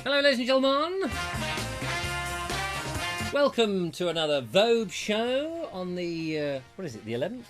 Hello, ladies and gentlemen. Welcome to another Vobes show on the, what is it, the 11th?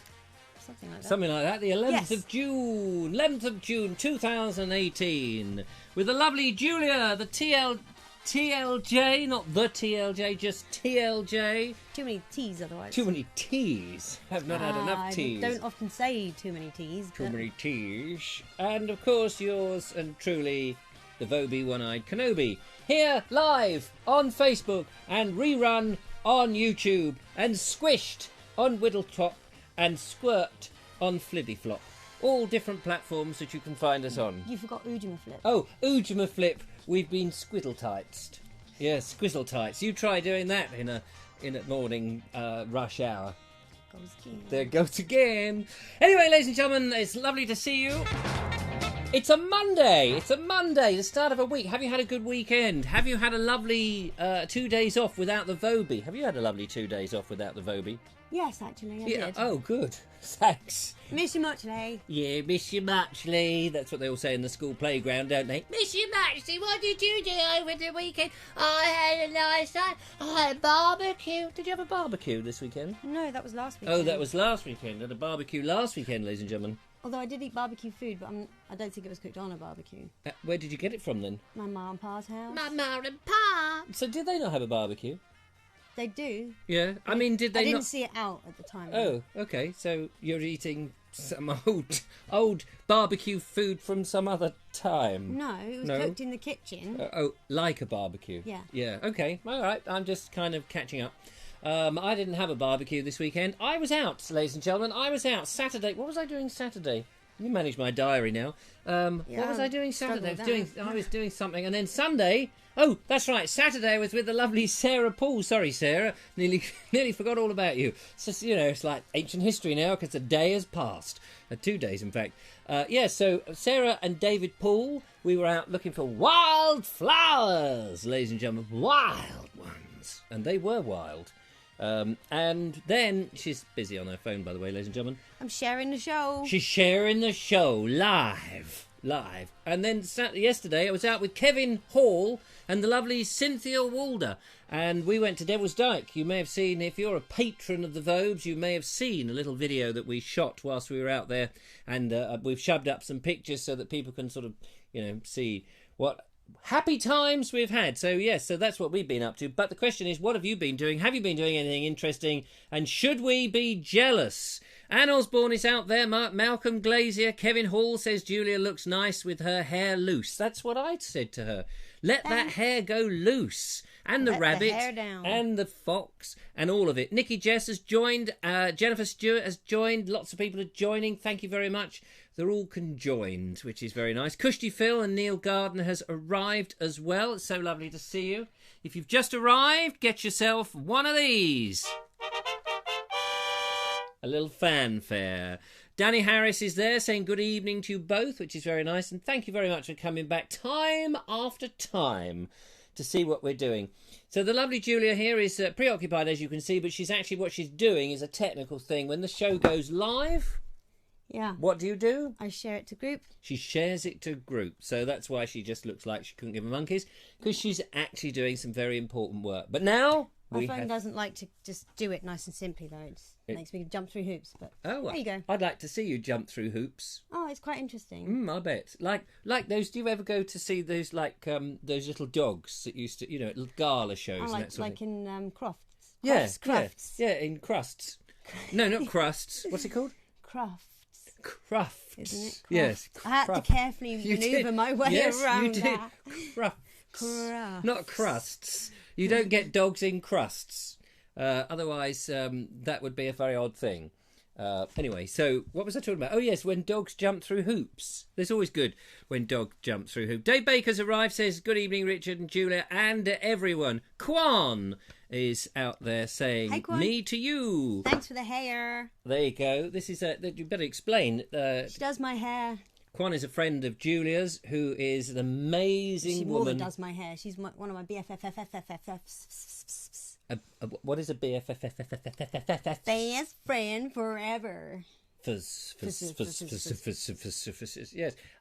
Something like that. Something like that, the 11th Yes. of June, 11th of June 2018, with the lovely Julia, the TLJ, not the TLJ, just TLJ. Too many T's otherwise. Too many T's. Have not had enough T's. I don't often say too many T's. Too many T's. And of course, yours and truly, the Vobie One-Eyed Kenobi. Here, live on Facebook and rerun on YouTube and squished on Whittletop and squirt on Flippyflop. All different platforms that you can find us on. You forgot Ujimaflip. Oh, Ujimaflip, we've been squiddle-tightsed. Yes, squizzle-tights. You try doing that in a morning rush hour. Goes again. There goes again. Anyway, ladies and gentlemen, it's lovely to see you. It's a Monday. It's a Monday, the start of a week. Have you had a good weekend? Have you had a lovely 2 days off without the Vobie? Have you had a lovely 2 days off without the Vobie? Yes, actually, I did. Oh, good. Thanks. Miss you muchly. Yeah, miss you muchly. That's what they all say in the school playground, don't they? Miss you muchly. What did you do over the weekend? I had a nice time. I had a barbecue. Did you have a barbecue this weekend? No, that was last week. Oh, that was last weekend. I had a barbecue last weekend, ladies and gentlemen. Although I did eat barbecue food, but I don't think it was cooked on a barbecue. Where did you get it from then? My mum and pa's house. My mum and pa. So did they not have a barbecue? They do. Yeah. I mean, did they I didn't not... see it out at the time. Oh, okay. So you're eating some old barbecue food from some other time. No, it was No? cooked in the kitchen. Like a barbecue. Yeah. Yeah. Okay. All right. I'm just kind of catching up. I didn't have a barbecue this weekend. I was out, ladies and gentlemen. I was out Saturday. What was I doing Saturday? You manage my diary now. What was I doing Saturday? I was doing something, and then Sunday. Oh, that's right. Saturday I was with the lovely Sarah Paul. Sorry, Sarah. Nearly forgot all about you. It's just, it's like ancient history now because a day has passed. 2 days, in fact. So Sarah and David Paul, we were out looking for wild flowers, ladies and gentlemen. Wild ones. And they were wild. And then, she's busy on her phone, by the way, ladies and gentlemen. I'm sharing the show. She's sharing the show live. And then yesterday I was out with Kevin Hall and the lovely Cynthia Walder, and we went to Devil's Dyke. You may have seen, if you're a patron of the Vobes, you may have seen a little video that we shot whilst we were out there, and we've shoved up some pictures so that people can sort of, see what happy times we've had. So yes, so that's what we've been up to. But the question is, what have you been doing? Have you been doing anything interesting? And should we be jealous? Anne Osborne is out there. Malcolm Glazier. Kevin Hall says Julia looks nice with her hair loose. That's what I said to her. Let that hair go loose. And the rabbit, hair down. and the fox, and all of it. Nikki Jess has joined. Jennifer Stewart has joined. Lots of people are joining. Thank you very much. They're all conjoined, which is very nice. Kushti Phil and Neil Gardner has arrived as well. It's so lovely to see you. If you've just arrived, get yourself one of these. A little fanfare. Danny Harris is there saying good evening to you both, which is very nice. And thank you very much for coming back time after time to see what we're doing. So the lovely Julia here is preoccupied, as you can see, but what she's doing is a technical thing. When the show goes live, Yeah. what do? I share it to group. She shares it to group. So that's why she just looks like she couldn't give a monkeys, because she's actually doing some very important work. But now... My phone doesn't like to just do it nice and simply, though. It makes me jump through hoops. But there you go. I'd like to see you jump through hoops. Oh, it's quite interesting. I bet. Like those. Do you ever go to see those those little dogs that used to, little gala shows and that sort of thing? In Crofts. Crufts. Yeah, in crusts. No, not crusts. What's it called? Crufts. Crufts. Isn't it? Yes. I had to carefully manoeuvre my way around you did. that. Crufts. Crufts. Not crusts. You don't get dogs in crusts. Otherwise, that would be a very odd thing. Anyway, so what was I talking about? Oh, yes, when dogs jump through hoops. It's always good when dogs jump through hoops. Dave Baker's arrived, says, good evening, Richard and Julia, and everyone. Kwan is out there saying, Hi, Kwan. me to you. Thanks for the hair. There you go. This is you better explain. She does my hair. Kwan is a friend of Julia's, who is an amazing woman. She more than does my hair. She's one of my BFFs. What is a BFF? Best friend forever. Yes,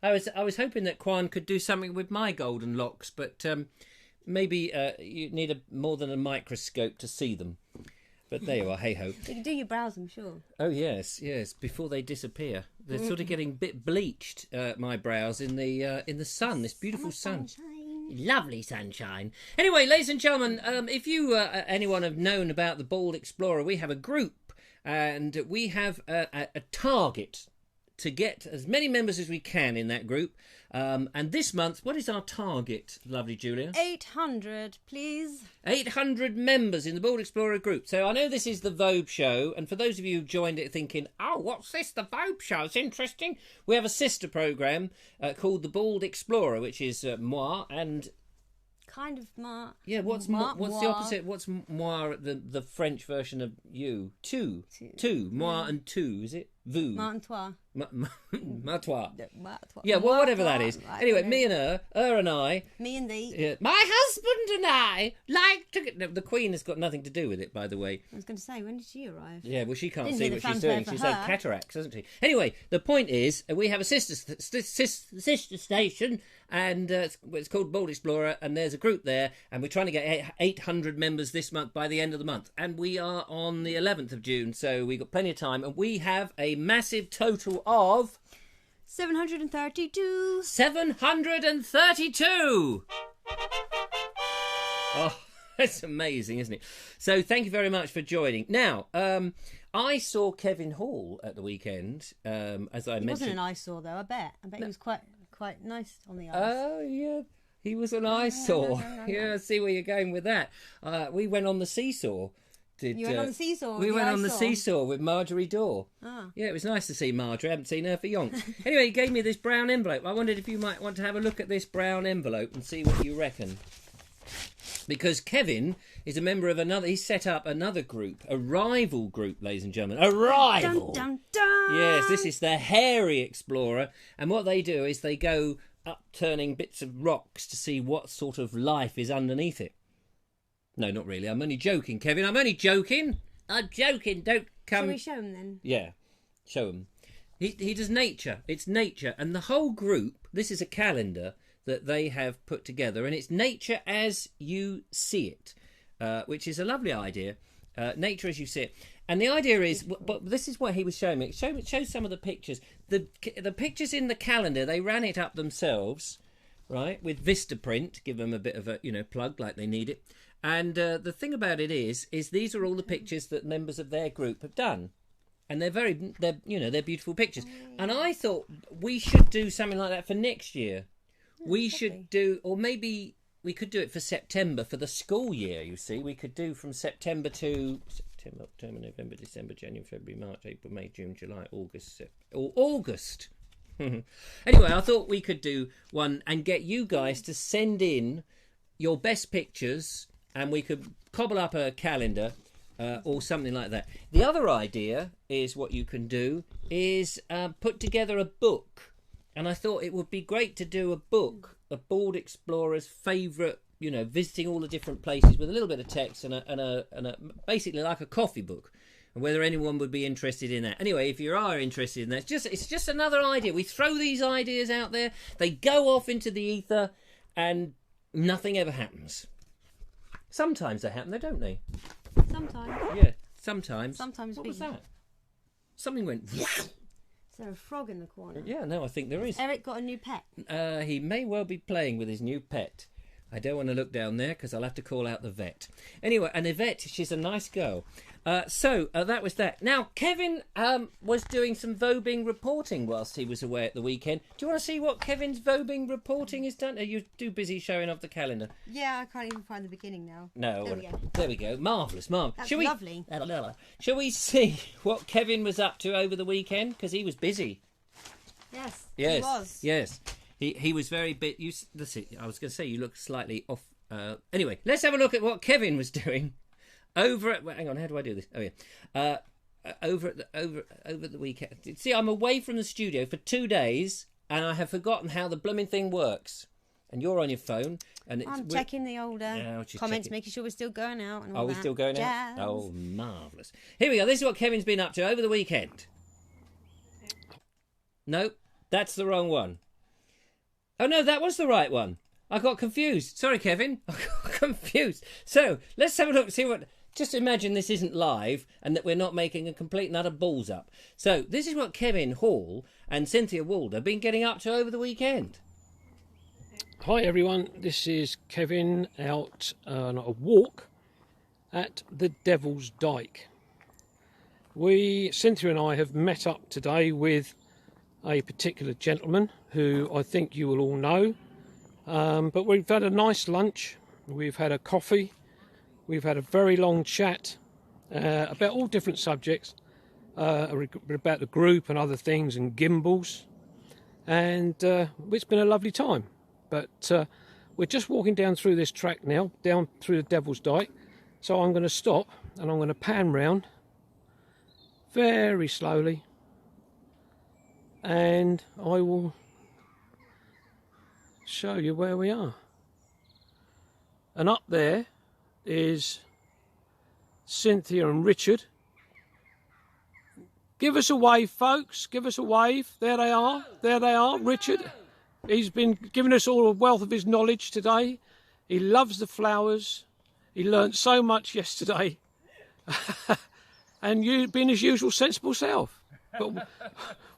I was hoping that Kwan could do something with my golden locks, but maybe you need more than a microscope to see them. But there you are, hey ho. You can do your brows, I'm sure. Oh yes, before they disappear. They're sort of getting a bit bleached, my brows, in the sun, this beautiful sun. Lovely sunshine. Anyway, ladies and gentlemen, if you anyone have known about the Bald Explorer, we have a group, and we have a target to get as many members as we can in that group. And this month, what is our target, lovely Julia? 800, please. 800 members in the Bald Explorer group. So I know this is the Vobes show, and for those of you who joined it thinking, oh, what's this, the Vobes show? It's interesting. We have a sister programme called the Bald Explorer, which is moi and... Kind of moi. Yeah, what's the opposite? What's moi, the French version of you? Two. Moi and two, is it? Vous. Moi and toi. Ma toi. Yeah, well, whatever that is. Anyway, me and her and I. Me and thee. Yeah, my husband and I like to get... The Queen has got nothing to do with it, by the way. I was going to say, when did she arrive? Yeah, well, she can't see what she's doing. She's had cataracts, hasn't she? Anyway, the point is, we have a sister station, and it's called Bald Explorer, and there's a group there, and we're trying to get 800 members this month by the end of the month. And we are on the 11th of June, so we've got plenty of time, and we have a massive total of 732. 732! Oh, that's amazing, isn't it? So thank you very much for joining. Now, I saw Kevin Hall at the weekend, as I mentioned. He wasn't an eyesore, though, I bet. He was quite nice on the eyes. Oh, yeah. He was an eyesore. Yeah, I see where you're going with that. We went on the seesaw. You went on the seesaw? We went on the seesaw with Marjorie Daw. Ah. Yeah, it was nice to see Marjorie. I haven't seen her for yonks. Anyway, he gave me this brown envelope. I wondered if you might want to have a look at this brown envelope and see what you reckon. Because Kevin is a member of another... He's set up another group, a rival group, ladies and gentlemen. A rival! Dun, dun, dun. Yes, this is the Hairy Explorer. And what they do is they go upturning bits of rocks to see what sort of life is underneath it. No, not really. I'm only joking, Kevin. I'm only joking. I'm joking. Don't come... Shall we show him then? Yeah, show him. He does nature. It's nature. And the whole group, this is a calendar that they have put together, and it's nature as you see it, which is a lovely idea. Nature as you see it. And the idea is, but this is what he was showing me. Show some of the pictures. The pictures in the calendar, they ran it up themselves, right, with Vistaprint, give them a bit of a plug like they need it. And the thing about it is these are all the pictures that members of their group have done, and they're beautiful pictures. And I thought we should do something like that for next year. We should do, or maybe we could do it for September for the school year. You see, we could do from September to October, November, December, January, February, March, April, May, June, July, August, or August. Anyway, I thought we could do one and get you guys to send in your best pictures. And we could cobble up a calendar or something like that. The other idea is what you can do is put together a book. And I thought it would be great to do a book, a Bald Explorer's favourite, visiting all the different places with a little bit of text and a basically like a coffee book. And whether anyone would be interested in that. Anyway, if you are interested in that, it's just another idea. We throw these ideas out there, they go off into the ether, and nothing ever happens. Sometimes they happen, though, don't they? Sometimes. Yeah, sometimes. Sometimes. What was that? Something went... Is there a frog in the corner? Yeah, no, I think there is. Eric got a new pet. He may well be playing with his new pet. I don't want to look down there because I'll have to call out the vet. Anyway, and Yvette, she's a nice girl. So that was that. Now, Kevin was doing some Vobing reporting whilst he was away at the weekend. Do you want to see what Kevin's Vobing reporting has done? Are you too busy showing off the calendar? Yeah, I can't even find the beginning now. No. There we go. Marvellous, marvellous. That's lovely. Shall we see what Kevin was up to over the weekend? Because he was busy. Yes, he was. Yes. He was very bit. I was going to say you look slightly off. Anyway, let's have a look at what Kevin was doing over at. Hang on, how do I do this? Oh yeah, over the weekend. See, I'm away from the studio for 2 days, and I have forgotten how the blooming thing works. And you're on your phone, and I'm checking the older comments, making sure we're still going out. And all Are we that. still going Jazz. out? Oh, marvellous! Here we go. This is what Kevin's been up to over the weekend. No, that's the wrong one. Oh, no, that was the right one. I got confused. Sorry, Kevin. I got confused. So, let's have a look, see what... Just imagine this isn't live and that we're not making a complete and utter balls up. So, this is what Kevin Hall and Cynthia Walder have been getting up to over the weekend. Hi, everyone. This is Kevin out on a walk at the Devil's Dyke. Cynthia and I have met up today with a particular gentleman who I think you will all know. But we've had a nice lunch, we've had a coffee, we've had a very long chat about all different subjects, about the group and other things and gimbals, and it's been a lovely time. But we're just walking down through this track now, down through the Devil's Dyke, so I'm going to stop and I'm going to pan round very slowly and I will show you where we are. And up there is Cynthia and Richard. Give us a wave, folks. Give us a wave. There they are. There they are. Richard. He's been giving us all a wealth of his knowledge today. He loves the flowers. He learnt so much yesterday. And you being his usual sensible self. But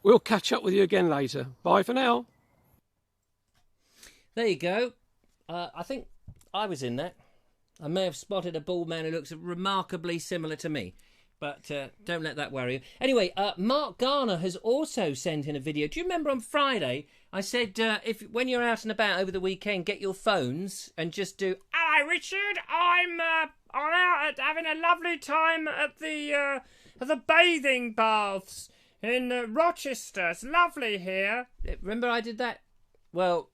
we'll catch up with you again later. Bye for now. There you go. I think I was in that. I may have spotted a bald man who looks remarkably similar to me. But don't let that worry you. Anyway, Mark Garner has also sent in a video. Do you remember on Friday I said when you're out and about over the weekend, get your phones and just do, "Hello, Richard. I'm out having a lovely time at the bathing baths in Rochester. It's lovely here." Remember I did that? Well,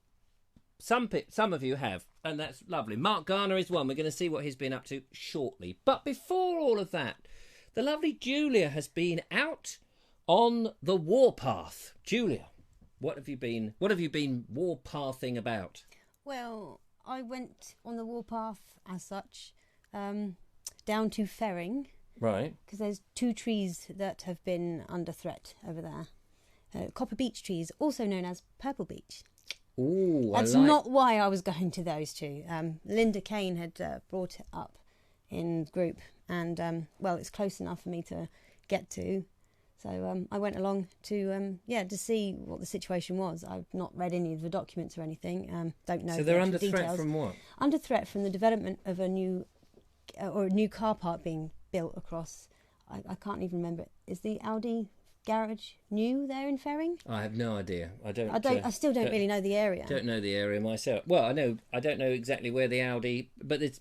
some of you have, and that's lovely. Mark Garner is one. We're going to see what he's been up to shortly. But before all of that, the lovely Julia has been out on the warpath. Julia, what have you been warpathing about? Well, I went on the warpath as such, down to Ferring. Right. Because there's 2 trees that have been under threat over there. Copper beech trees, also known as purple beech. Ooh, That's not why I was going to those 2. Linda Kane had brought it up in group, and well, it's close enough for me to get to, so I went along to see what the situation was. I've not read any of the documents or anything. Don't know. So they're under details. threat from what? Under threat from the development of a new car park being built across. I can't even remember. Is the Audi garage new there in Ferring? I have no idea. I still don't really know the area. Don't know the area myself. Well, I don't know exactly where the Audi, but it's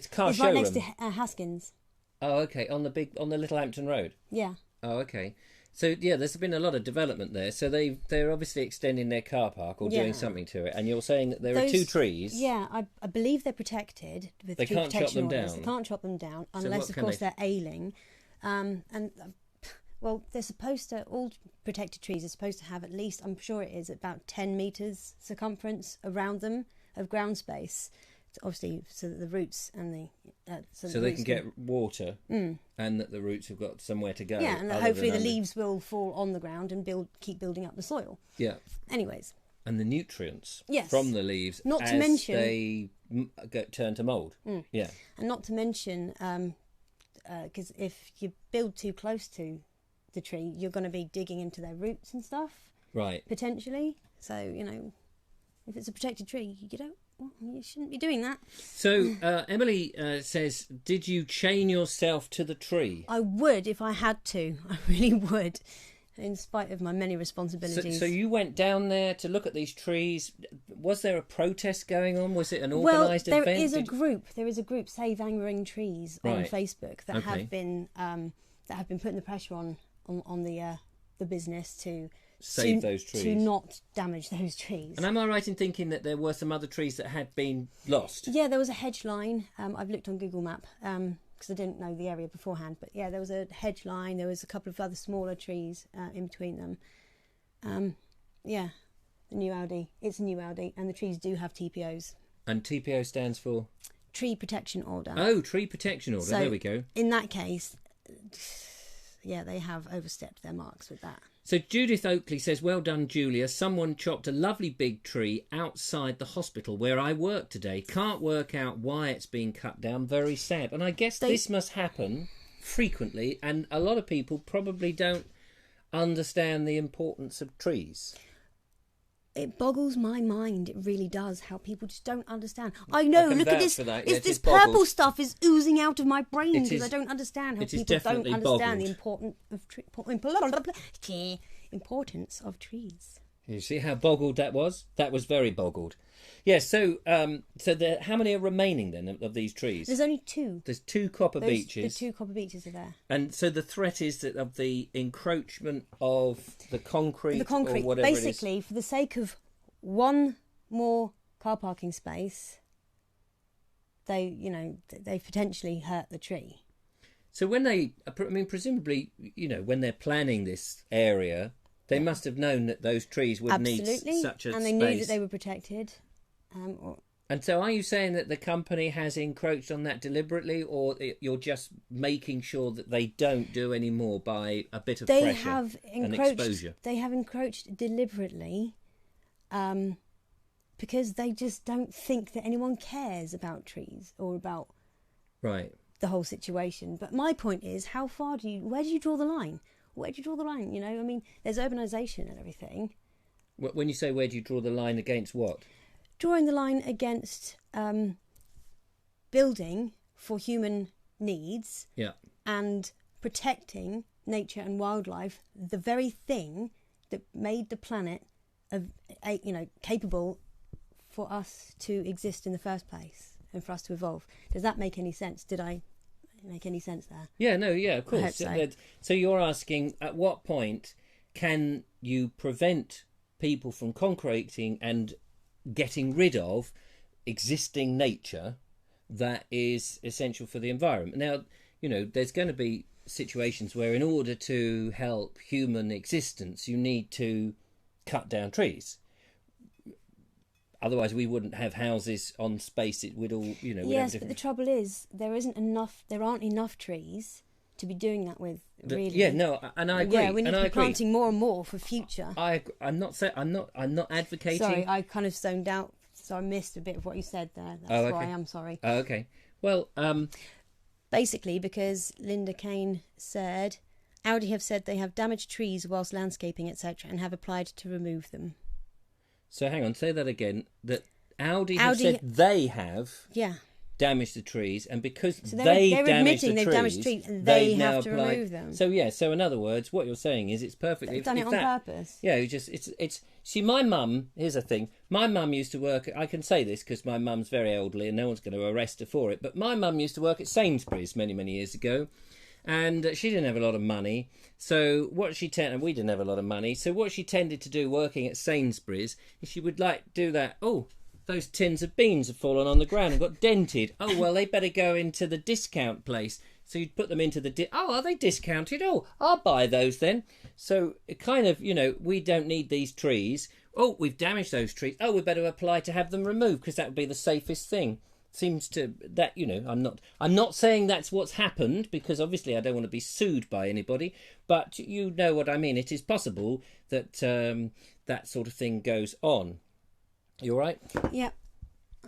car it's showroom. Right next to Haskins. Oh, okay. On the Little Hampton Road. Yeah. Oh, okay. So yeah, there's been a lot of development there. So they're obviously extending their car park or doing something to it. And you're saying that there are 2 trees. Yeah, I believe they're protected with they tree can't chop them orders. down. They can't chop them down So unless, of course, they're ailing. Well, they're supposed to, all protected trees are supposed to have at least, I'm sure it is, about 10 metres circumference around them of ground space. Obviously, so that the roots and the... so they can get water and that the roots have got somewhere to go. Yeah, and that hopefully the leaves will fall on the ground and keep building up the soil. Yeah. Anyways. And the nutrients yes. from the leaves not to mention, they turn to mould. Yeah. And not to mention, because if you build too close to the tree, you're going to be digging into their roots and stuff. Right. Potentially. So, if it's a protected tree, you shouldn't be doing that. So, Emily says, did you chain yourself to the tree? I would if I had to. I really would, in spite of my many responsibilities. So you went down there to look at these trees. Was there a protest going on? Was it an organised event? There is a group. There is a group, Save Angering Trees, on Facebook that have been putting the pressure on the business to save those trees, to not damage those trees. And am I right in thinking that there were some other trees that had been lost? Yeah, there was a hedge line. I've looked on Google Map because I didn't know the area beforehand. But yeah, there was a hedge line. There was a couple of other smaller trees in between them. Yeah, the new Audi. It's a new Audi, and the trees do have TPOs. And TPO stands for? Tree Protection Order. Oh, Tree Protection Order. So, there we go. In that case, yeah, they have overstepped their marks with that. So Judith Oakley says, well done, Julia. Someone chopped a lovely big tree outside the hospital where I work today. Can't work out why it's been cut down. Very sad. And I guess this must happen frequently, and a lot of people probably don't understand the importance of trees. It boggles my mind, it really does, how people just don't understand. I know, look at this. Yeah, this purple stuff is oozing out of my brain because I don't understand how people don't understand the importance of trees. You see how boggled that was? That was very boggled. Yes, so how many are remaining then of these trees? There's only 2. There's 2 copper beeches. The 2 copper beeches are there. And so the threat is that of the encroachment of the concrete or whatever basically, for the sake of one more car parking space, they potentially hurt the tree. So when presumably, when they're planning this area, they must have known that those trees would need such a space. And they knew that they were protected. And so are you saying that the company has encroached on that deliberately, or you're just making sure that they don't do any more by a bit of pressure and exposure? They have encroached deliberately because they just don't think that anyone cares about trees or about the whole situation. But my point is, where do you draw the line? Where do you draw the line? There's urbanisation and everything. When you say where do you draw the line against what? Drawing the line against building for human needs and protecting nature and wildlife, the very thing that made the planet capable for us to exist in the first place and for us to evolve. Does that make any sense? Did I make any sense there? Yeah, no, yeah, of course. So you're asking, at what point can you prevent people from concreting and getting rid of existing nature that is essential for the environment? Now, there's going to be situations where in order to help human existence, you need to cut down trees. Otherwise, we wouldn't have houses on space. It would all, Yes, but the trouble is, there aren't enough trees to be doing that with, really. Yeah, no, and I agree. Yeah, we need to be planting more and more for future. I'm not advocating. Sorry, I kind of zoned out, so I missed a bit of what you said there. That's why I'm sorry. Oh, okay. Well, basically, because Linda Kane said, Audi have said they have damaged trees whilst landscaping, etc., and have applied to remove them. So hang on, say that again. That Audi have said they have damaged the trees, and because they're admitting they've damaged trees, and they have to remove them. So so in other words, what you're saying is it's perfectly they've done it on purpose. Yeah, it's. See, my mum. Here's the thing. My mum used to work. I can say this because my mum's very elderly, and no one's going to arrest her for it. But my mum used to work at Sainsbury's many years ago. And she didn't have a lot of money, so and we didn't have a lot of money, so what she tended to do working at Sainsbury's is she would do that, those tins of beans have fallen on the ground and got dented. Oh, well, they better go into the discount place. So you'd put them into are they discounted? Oh, I'll buy those then. So it kind of, we don't need these trees. Oh, we've damaged those trees. Oh, we better apply to have them removed because that would be the safest thing. Seems to that I'm not saying that's what's happened, because obviously I don't want to be sued by anybody, but you know what I mean. It is possible that that sort of thing goes on. You all right? Yeah.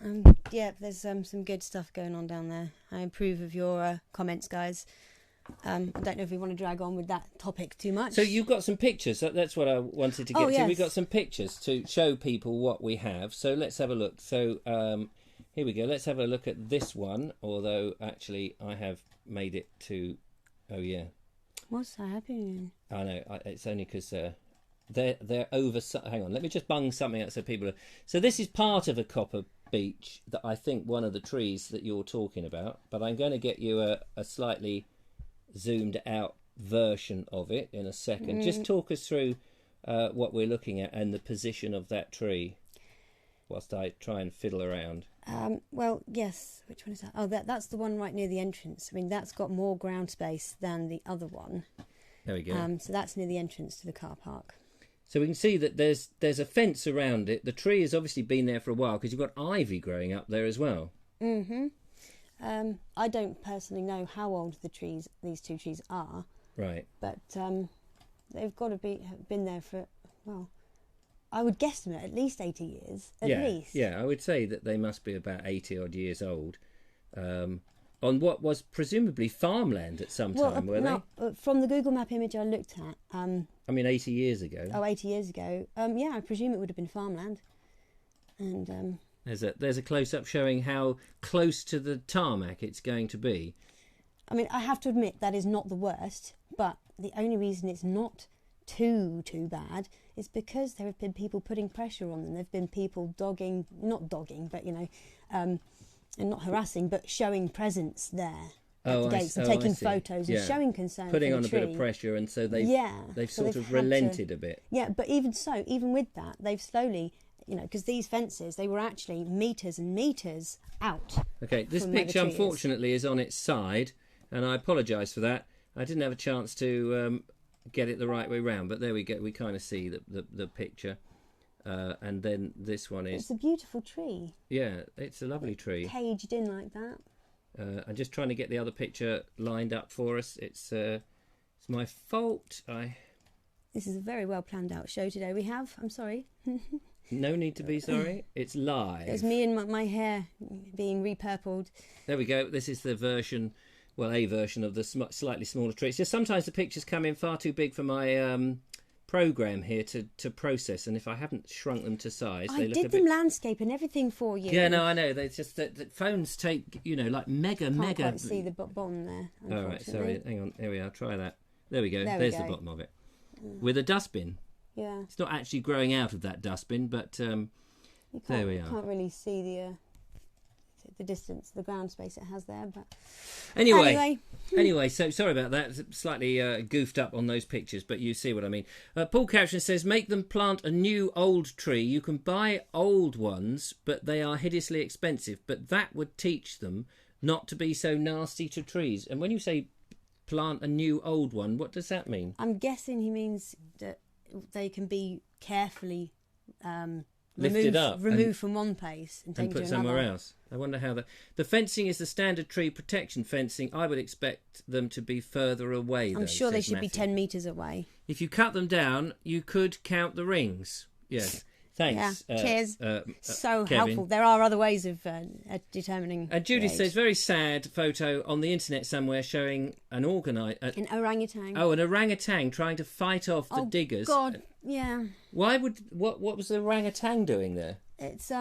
There's some good stuff going on down there. I approve of your comments, guys. I don't know if we want to drag on with that topic too much. So you've got some pictures. That's what I wanted to get to. Yes. We've got some pictures to show people what we have. So let's have a look. So here we go. Let's have a look at this one. Although actually I have made it to. Oh yeah. What's happening? I know. It's only because they're over. Hang on. Let me just bung something out so people. So this is part of a copper beech that I think one of the trees that you're talking about. But I'm going to get you a slightly zoomed out version of it in a second. Just talk us through what we're looking at and the position of that tree whilst I try and fiddle around. Well, yes. Which one is that? Oh, that's the one right near the entrance. I mean, that's got more ground space than the other one. There we go. So that's near the entrance to the car park. So we can see that there's a fence around it. The tree has obviously been there for a while because you've got ivy growing up there as well. Mm-hmm. I don't personally know how old these two trees are. Right. But they've got to have been there for, well, I would guesstimate at least 80 years. At least. Yeah, I would say that they must be about 80 odd years old. On what was presumably farmland at some time, were they? From the Google Map image I looked at... I mean, 80 years ago. Oh, 80 years ago. Yeah, I presume it would have been farmland. And there's a close-up showing how close to the tarmac it's going to be. I mean, I have to admit that is not the worst, but the only reason it's not too bad is because there have been people putting pressure on them. There have been people not dogging, but, you know, and not harassing, but showing presence there at the gates and taking photos and showing concern putting for on the a tree. bit of pressure, and so they've sort of relented a bit. Yeah, but even with that, they've slowly, you know, because these fences, they were actually metres and metres out. Okay, this picture unfortunately is on its side, and I apologise for that. I didn't have a chance to get it the right way round, but there we go. We kind of see the picture. And then this one is... It's a beautiful tree. Yeah, it's a lovely tree. Caged in like that. I'm just trying to get the other picture lined up for us. It's my fault. This is a very well planned out show today we have. I'm sorry. No need to be sorry. It's live. It's me and my hair being repurpled. There we go. This is the version... Well, a version of the slightly smaller tree. It's just sometimes the pictures come in far too big for my... program here to process, and if I haven't shrunk them to size, they look a bit... I did them landscape and everything for you. Yeah, no, I know. They just the phones take, you know, like mega. Can't quite see the bottom there. All right, sorry. Hang on. Here we are. Try that. There we go. There's the bottom of it, with a dustbin. Yeah. It's not actually growing out of that dustbin, but there we are. You can't really see the distance, the ground space it has there, but anyway, so sorry about that. Slightly goofed up on those pictures, but you see what I mean. Paul Couchner says, make them plant a new old tree. You can buy old ones, but they are hideously expensive. But that would teach them not to be so nasty to trees. And when you say plant a new old one, what does that mean? I'm guessing he means that they can be carefully removed from one place and taken put to somewhere another. else. I wonder how the fencing is the standard tree protection fencing. I would expect them to be further away. I'm sure they should be 10 metres away. If you cut them down, you could count the rings. Yes. Thanks. Yeah. Cheers. So Kevin. helpful. There are other ways of determining. And Judy says, very sad photo on the internet somewhere showing an an orangutan. Oh, an orangutan trying to fight off the diggers. God, yeah. Why would what was the orangutan doing there? It's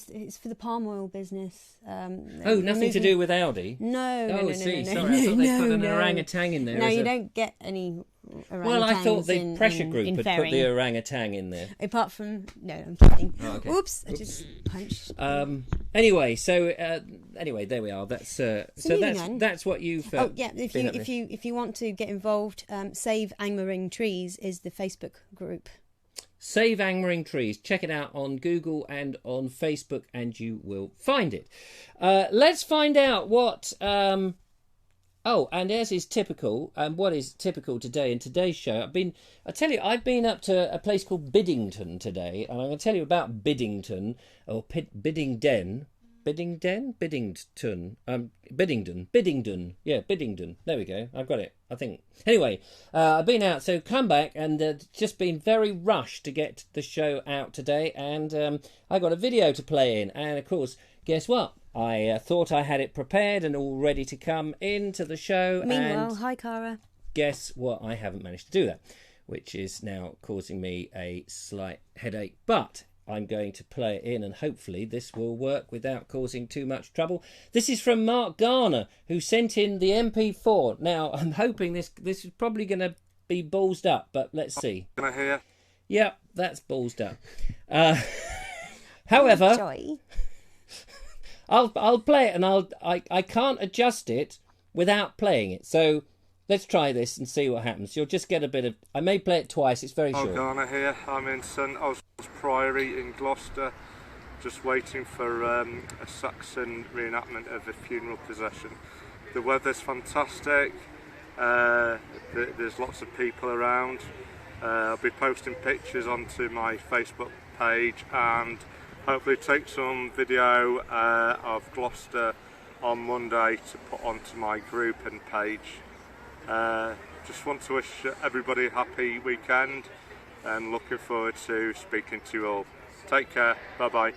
it's for the palm oil business. Nothing to do with Audi. No. Sorry, I thought they put an orangutan in there. No, you don't get any. Well, I thought the pressure group had put the orangutan in there. Apart from I'm kidding. Oh, okay. Oops, I just punched. Anyway, there we are. That's that's what you felt. Oh yeah, if you want to get involved, Save Angmering Trees is the Facebook group. Save Angmering Trees. Check it out on Google and on Facebook, and you will find it. Let's find out what. And as is typical, what is typical today in today's show, I've been up to a place called Biddington today, and I'm going to tell you about Biddington, or Biddington. Yeah, Biddington. There we go. I've got it, I think. Anyway, I've been out, so come back, and just been very rushed to get the show out today, and I got a video to play in, and of course, guess what? I thought I had it prepared and all ready to come into the show. Meanwhile, hi Cara. Guess what? I haven't managed to do that, which is now causing me a slight headache. But I'm going to play it in, and hopefully this will work without causing too much trouble. This is from Mark Garner, who sent in the MP4. Now, I'm hoping this is probably going to be ballsed up, but let's see. Can I hear? Yeah, that's ballsed up. However... Joy. I'll play it, and I can't adjust it without playing it. So let's try this and see what happens. You'll just get a bit of... I may play it twice. It's very short. Garner here. I'm in St Oswald's Priory in Gloucester, just waiting for a Saxon reenactment of a funeral procession. The weather's fantastic. There's lots of people around. I'll be posting pictures onto my Facebook page and hopefully take some video of Gloucester on Monday to put onto my group and page. just want to wish everybody a happy weekend and looking forward to speaking to you all. Take care. Bye-bye.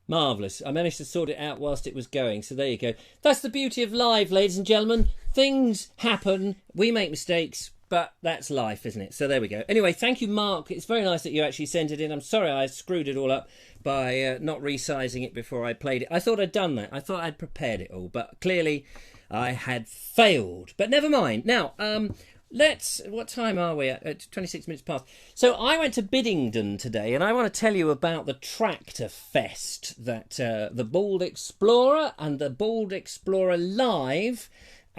Marvellous. I managed to sort it out whilst it was going, so there you go. That's the beauty of live, ladies and gentlemen. Things happen, we make mistakes, but that's life, isn't it? So there we go. Anyway, thank you, Mark. It's very nice that you actually sent it in. I'm sorry I screwed it all up by not resizing it before I played it. I thought I'd done that. I thought I'd prepared it all, but clearly I had failed. But never mind. Now, what time are we at? 26 minutes past. So I went to Biddington today, and I want to tell you about the Tractor Fest that the Bald Explorer and the Bald Explorer Live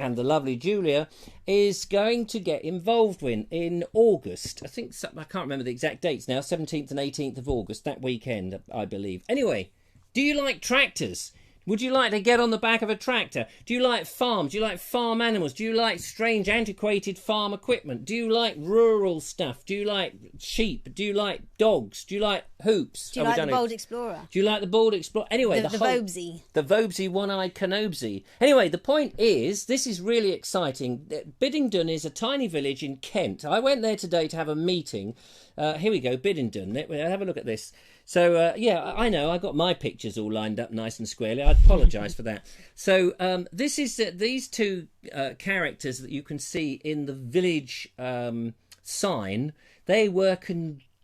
and the lovely Julia is going to get involved in August. I can't remember the exact dates now, 17th and 18th of August, that weekend, I believe. Anyway, do you like tractors? Would you like to get on the back of a tractor? Do you like farms? Do you like farm animals? Do you like strange, antiquated farm equipment? Do you like rural stuff? Do you like sheep? Do you like dogs? Do you like hoops? Do you like the Bold Explorer? Do you like the Bold Explorer? Anyway, the Vobesy. The Vobesy one-eyed Canobsy. Anyway, the point is, this is really exciting. Biddington is a tiny village in Kent. I went there today to have a meeting. Here we go, Biddington. Have a look at this. So, yeah, I know, I got my pictures all lined up nice and squarely. I apologise for that. So, this is these two characters that you can see in the village sign. They were conjoined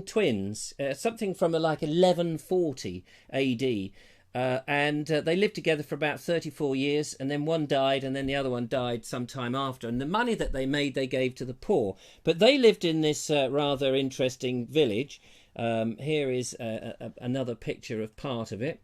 twins. Something from like 1140 AD. And they lived together for about 34 years, and then one died, and then the other one died sometime after. And the money that they made, they gave to the poor. But they lived in this rather interesting village. Here is another picture of part of it.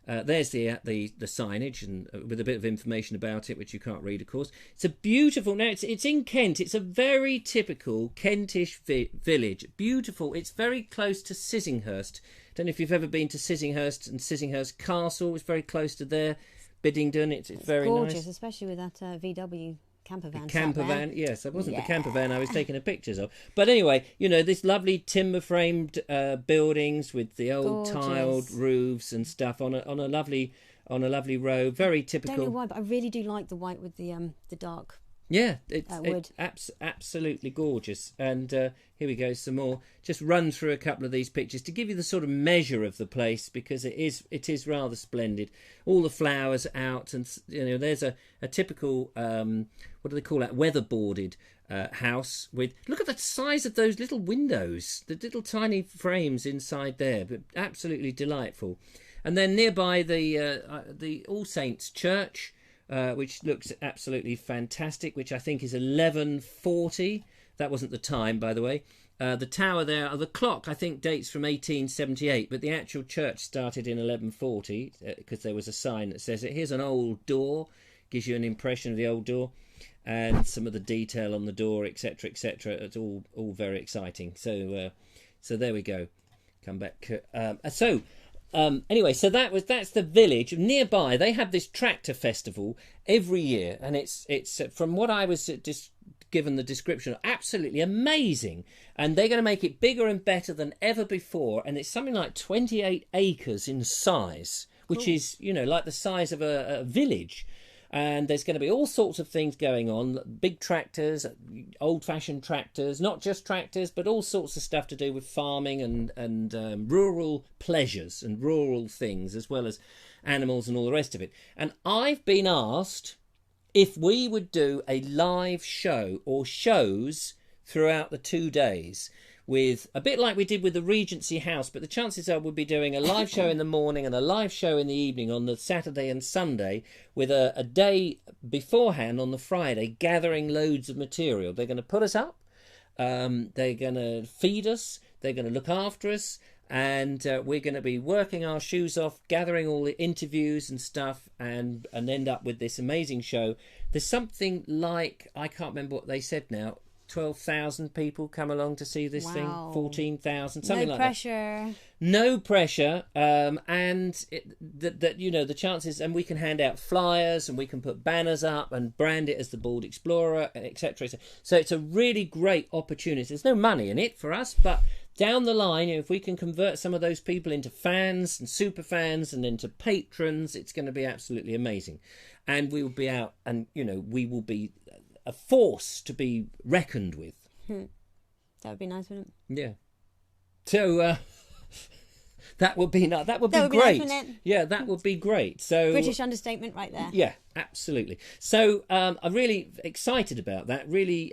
There's the signage, and with a bit of information about it, which you can't read, of course. It's a beautiful. Now it's in Kent. It's a very typical Kentish village. Beautiful. It's very close to Sissinghurst. Don't know if you've ever been to Sissinghurst and Sissinghurst Castle. It's very close to there. Biddington. It's very gorgeous, nice. Especially with that VW camper van. Camper van, yes. That wasn't the camper van I was taking pictures of. But anyway, you know, this lovely timber-framed buildings with the old tiled roofs and stuff on a lovely road. Very typical. I don't know why, but I really do like the white with the dark. Yeah, it's absolutely gorgeous. And here we go, some more. Just run through a couple of these pictures to give you the sort of measure of the place, because it is rather splendid. All the flowers out, and you know, there's a typical what do they call that? Weatherboarded house with. Look at the size of those little windows, the little tiny frames inside there, but absolutely delightful. And then nearby the All Saints Church. Which looks absolutely fantastic, which I think is 1140. That wasn't the time, by the way. The tower there, the clock, I think, dates from 1878, but the actual church started in 1140 because there was a sign that says it. Here's an old door, gives you an impression of the old door, and some of the detail on the door, etc., etc. It's all very exciting. So there we go. Come back. Anyway, so that's the village. Nearby, they have this tractor festival every year, and it's from what I was just given the description, absolutely amazing. And they're going to make it bigger and better than ever before. And it's something like 28 acres in size, which is, you know, like the size of a village. And there's going to be all sorts of things going on, big tractors, old-fashioned tractors, not just tractors, but all sorts of stuff to do with farming and rural pleasures and rural things, as well as animals and all the rest of it. And I've been asked if we would do a live show or shows throughout the 2 days, with a bit like we did with the Regency House, but the chances are we'll be doing a live show in the morning and a live show in the evening on the Saturday and Sunday, with a day beforehand on the Friday, gathering loads of material. They're going to put us up, they're going to feed us, they're going to look after us, and we're going to be working our shoes off, gathering all the interviews and stuff, and end up with this amazing show. There's something like, I can't remember what they said now, 12,000 people come along to see this thing, 14,000, something like that. No pressure, and that you know, the chances, and we can hand out flyers and we can put banners up and brand it as the Bald Explorer, etc. So it's a really great opportunity. There's no money in it for us, but down the line, if we can convert some of those people into fans and super fans and into patrons, it's going to be absolutely amazing. And we will be out, and we will be a force to be reckoned with. That would be nice, wouldn't it? Yeah. So that would be great. Nice, wouldn't it? Yeah, that would be great. So British understatement right there. Yeah, absolutely. So I'm really excited about that. Really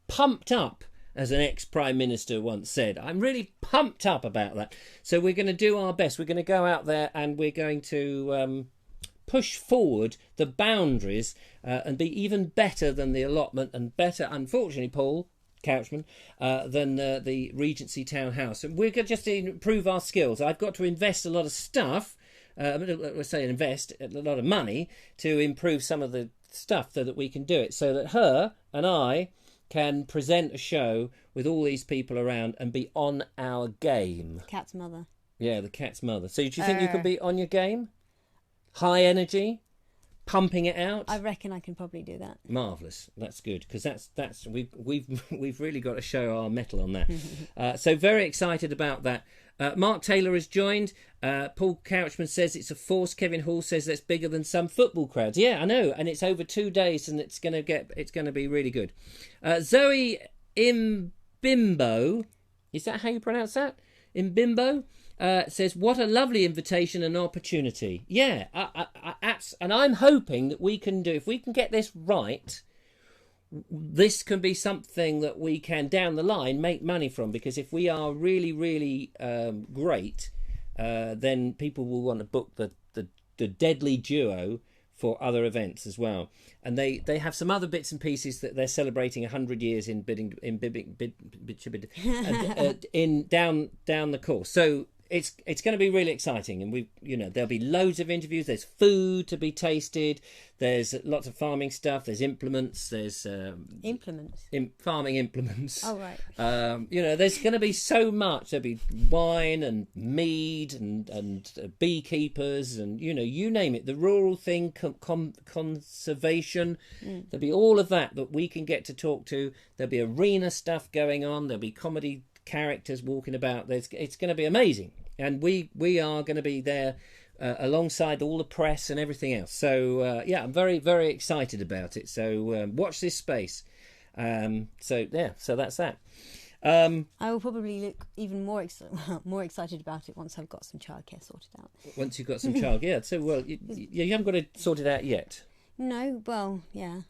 pumped up, as an ex-Prime Minister once said. I'm really pumped up about that. So we're going to do our best. We're going to go out there and we're going to push forward the boundaries and be even better than the allotment, and better, unfortunately, Paul Couchman, than the Regency Townhouse. And we're going to just improve our skills. I've got to invest a lot of stuff, let's say invest a lot of money to improve some of the stuff so that we can do it, so that her and I can present a show with all these people around and be on our game. Cat's mother. Yeah, the cat's mother. So do you think you can be on your game? High energy, pumping it out. I reckon I can probably do that. Marvellous. That's good, because that's we've really got to show our mettle on that. So very excited about that. Mark Taylor has joined. Paul Couchman says it's a force. Kevin Hall says that's bigger than some football crowds. Yeah, I know, and it's over 2 days, and it's going to be really good. Zoe Imbimbo, is that how you pronounce that? Imbimbo? Says, what a lovely invitation and opportunity. Yeah, and I'm hoping that we can do, if we can get this right, this can be something that we can, down the line, make money from. Because if we are really, really great, then people will want to book the deadly duo for other events as well. And they have some other bits and pieces that they're celebrating 100 years in down the course. So it's going to be really exciting, and there'll be loads of interviews. There's food to be tasted. There's lots of farming stuff. There's implements. There's implements. Farming implements. Oh right. There's going to be so much. There'll be wine and mead and beekeepers and you name it. The rural thing, conservation. There'll be all of that we can get to talk to. There'll be arena stuff going on. There'll be comedy characters walking about. It's going to be amazing, and we are going to be there alongside all the press and everything else. So I'm very, very excited about it. So watch this space. So that's that. I will probably look even more excited about it once I've got some childcare sorted out. Once you've got some childcare, so you haven't got it sorted out yet. No, well, yeah,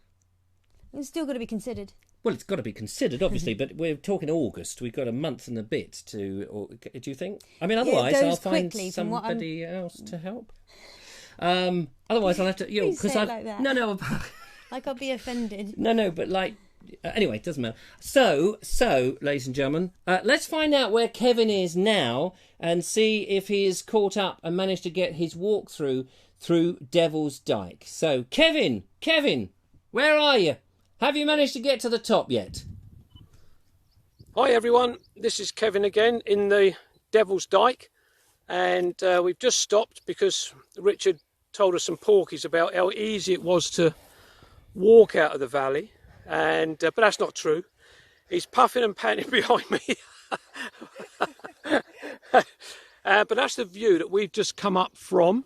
it's still got to be considered. Well, it's got to be considered, obviously, but we're talking August. We've got a month and a bit to... do you think? I mean, otherwise I'll find somebody else to help. Otherwise I'll have to... Please say it like that. No. Like I'll be offended. No, but like... anyway, it doesn't matter. So, ladies and gentlemen, let's find out where Kevin is now and see if he is caught up and managed to get his walkthrough through Devil's Dyke. So, Kevin, where are you? Have you managed to get to the top yet? Hi everyone, this is Kevin again in the Devil's Dyke, and we've just stopped because Richard told us some porkies about how easy it was to walk out of the valley, and but that's not true. He's puffing and panting behind me. But that's the view that we've just come up from,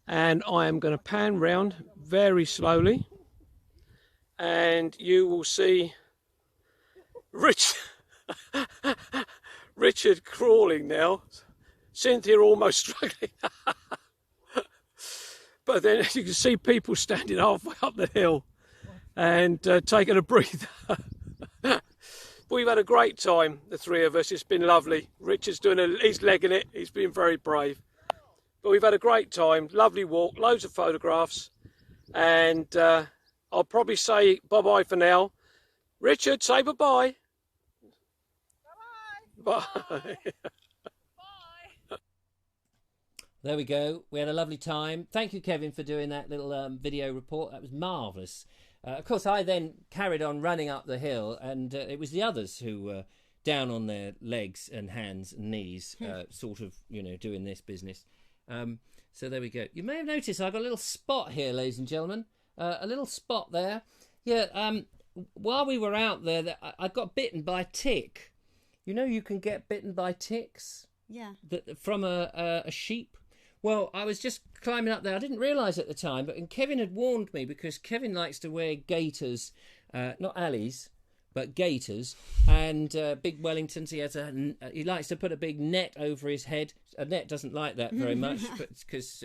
and I am going to pan round very slowly. And you will see Richard crawling now, Cynthia almost struggling. But then you can see people standing halfway up the hill and taking a breather. But we've had a great time, the three of us. It's been lovely. Richard's he's legging it. He's been very brave. But we've had a great time, lovely walk, loads of photographs, and I'll probably say bye-bye for now. Richard, say bye-bye. Bye-bye. Bye. Bye. There we go. We had a lovely time. Thank you, Kevin, for doing that little video report. That was marvellous. Of course, I then carried on running up the hill, and it was the others who were down on their legs and hands and knees, sort of, doing this business. So there we go. You may have noticed I got a little spot here, ladies and gentlemen. A little spot there. Yeah, while we were out there, I got bitten by a tick. You know, you can get bitten by ticks. Yeah. From a sheep. Well, I was just climbing up there. I didn't realise at the time, but Kevin had warned me because Kevin likes to wear gaiters, not alleys, but gaiters, and big Wellingtons. He likes to put a big net over his head. Annette doesn't like that very much, but because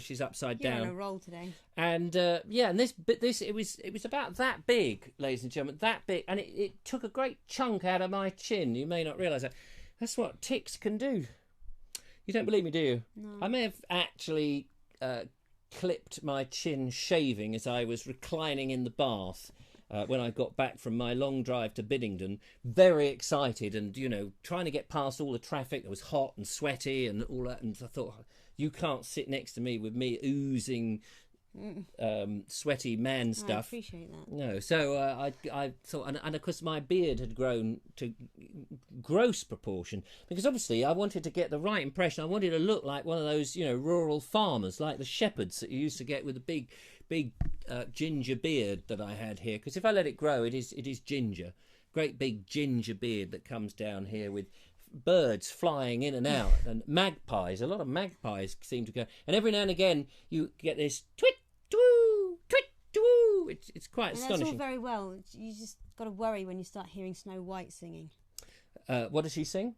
she's upside down. You're on a roll today. And and this it was about that big, ladies and gentlemen, that big, and it took a great chunk out of my chin. You may not realise that. That's what ticks can do. You don't believe me, do you? No. I may have actually clipped my chin shaving as I was reclining in the bath when I got back from my long drive to Biddington, very excited and, trying to get past all the traffic. It was hot and sweaty and all that. And I thought, you can't sit next to me with me oozing sweaty man stuff. I appreciate that. No, so I thought, and of course my beard had grown to gross proportion because obviously I wanted to get the right impression. I wanted to look like one of those rural farmers, like the shepherds that you used to get with the big ginger beard that I had here. Because if I let it grow, it is ginger, great big ginger beard that comes down here with birds flying in and out and magpies. A lot of magpies seem to go, and every now and again you get this twit twoo twit twoo. It's quite astonishing. That's all very well. You just got to worry when you start hearing Snow White singing. What does she sing?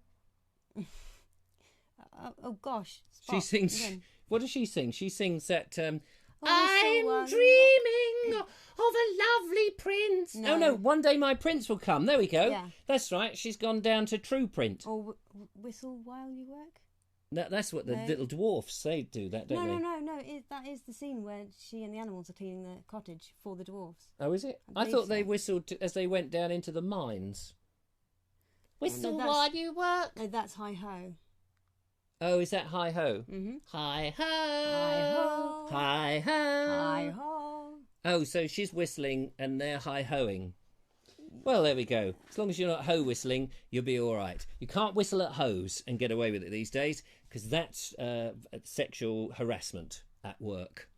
Oh gosh, Spot, she sings again. What does she sing? She sings that I'm so dreaming of a lovely prince. No, one day my prince will come. There we go. Yeah. That's right. She's gone down to True Print. Or whistle while you work. That's what the little dwarfs, they do that, don't they? No. That is the scene where she and the animals are cleaning the cottage for the dwarfs. Oh, is it? I thought they whistled as they went down into the mines. Whistle while you work. No, that's Hi Ho. Oh, is that Hi Ho? Mm-hmm. Hi Ho. Hi Ho. Hi Ho. Hi Ho. Oh, so she's whistling and they're hi-hoing. Well, there we go. As long as you're not ho whistling, you'll be all right. You can't whistle at hoes and get away with it these days because that's sexual harassment at work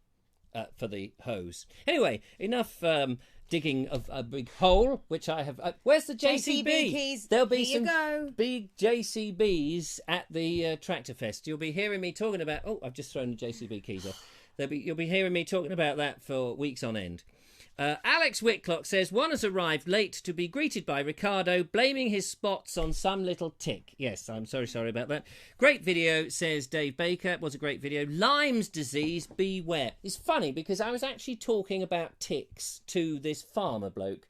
for the hoes. Anyway, enough digging of a big hole, which I have... where's the JCB? Keys. There'll be Here some big JCBs at the Tractor Fest. You'll be hearing me talking about... Oh, I've just thrown the JCB keys off. You'll be hearing me talking about that for weeks on end. Alex Whitlock says, one has arrived late to be greeted by Ricardo, blaming his spots on some little tick. Yes, I'm sorry about that. Great video, says Dave Baker. It was a great video. Lyme's disease, beware. It's funny because I was actually talking about ticks to this farmer bloke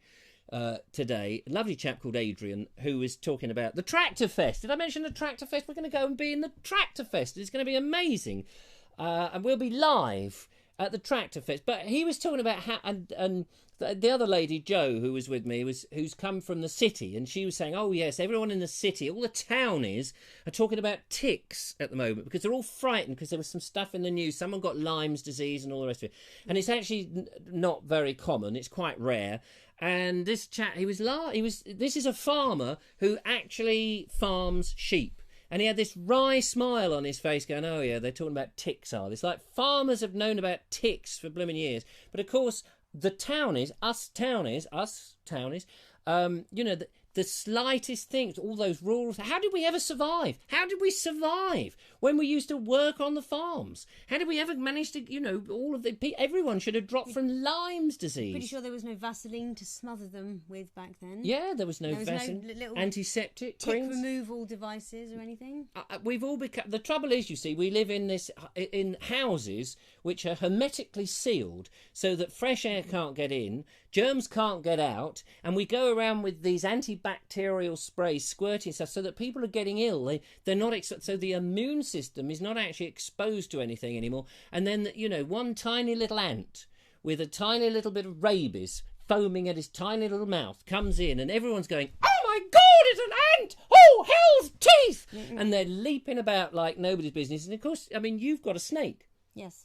today, a lovely chap called Adrian, who was talking about the Tractor Fest. Did I mention the Tractor Fest? We're going to go and be in the Tractor Fest. It's going to be amazing. And we'll be live at the Tractor Fest. But he was talking about how, and the other lady, Jo, who was with me, who's come from the city, and she was saying, oh yes, everyone in the city, all the townies are talking about ticks at the moment because they're all frightened because there was some stuff in the news. Someone got Lyme's disease and all the rest of it. And it's actually not very common. It's quite rare. And this chap, this is a farmer who actually farms sheep. And he had this wry smile on his face going, oh yeah, they're talking about ticks, are they? It's like farmers have known about ticks for blooming years. But of course, the townies, us townies, the slightest things, all those rural... How did we ever survive? How did we survive when we used to work on the farms? How did we ever manage to, everyone should have dropped from Lyme's disease. Pretty sure there was no Vaseline to smother them with back then. Yeah, there was no Vaseline. No little antiseptic tick creams. removal devices or anything. We've all become... The trouble is, you see, we live in houses which are hermetically sealed so that fresh air can't get in, germs can't get out, and we go around with these antibacterial sprays squirting stuff so that people are getting ill. They're not so the immune system is not actually exposed to anything anymore. And then one tiny little ant with a tiny little bit of rabies foaming at his tiny little mouth comes in, and everyone's going, oh my God, it's an ant! Oh, hell's teeth! And they're leaping about like nobody's business. And of course, I mean, you've got a snake. Yes.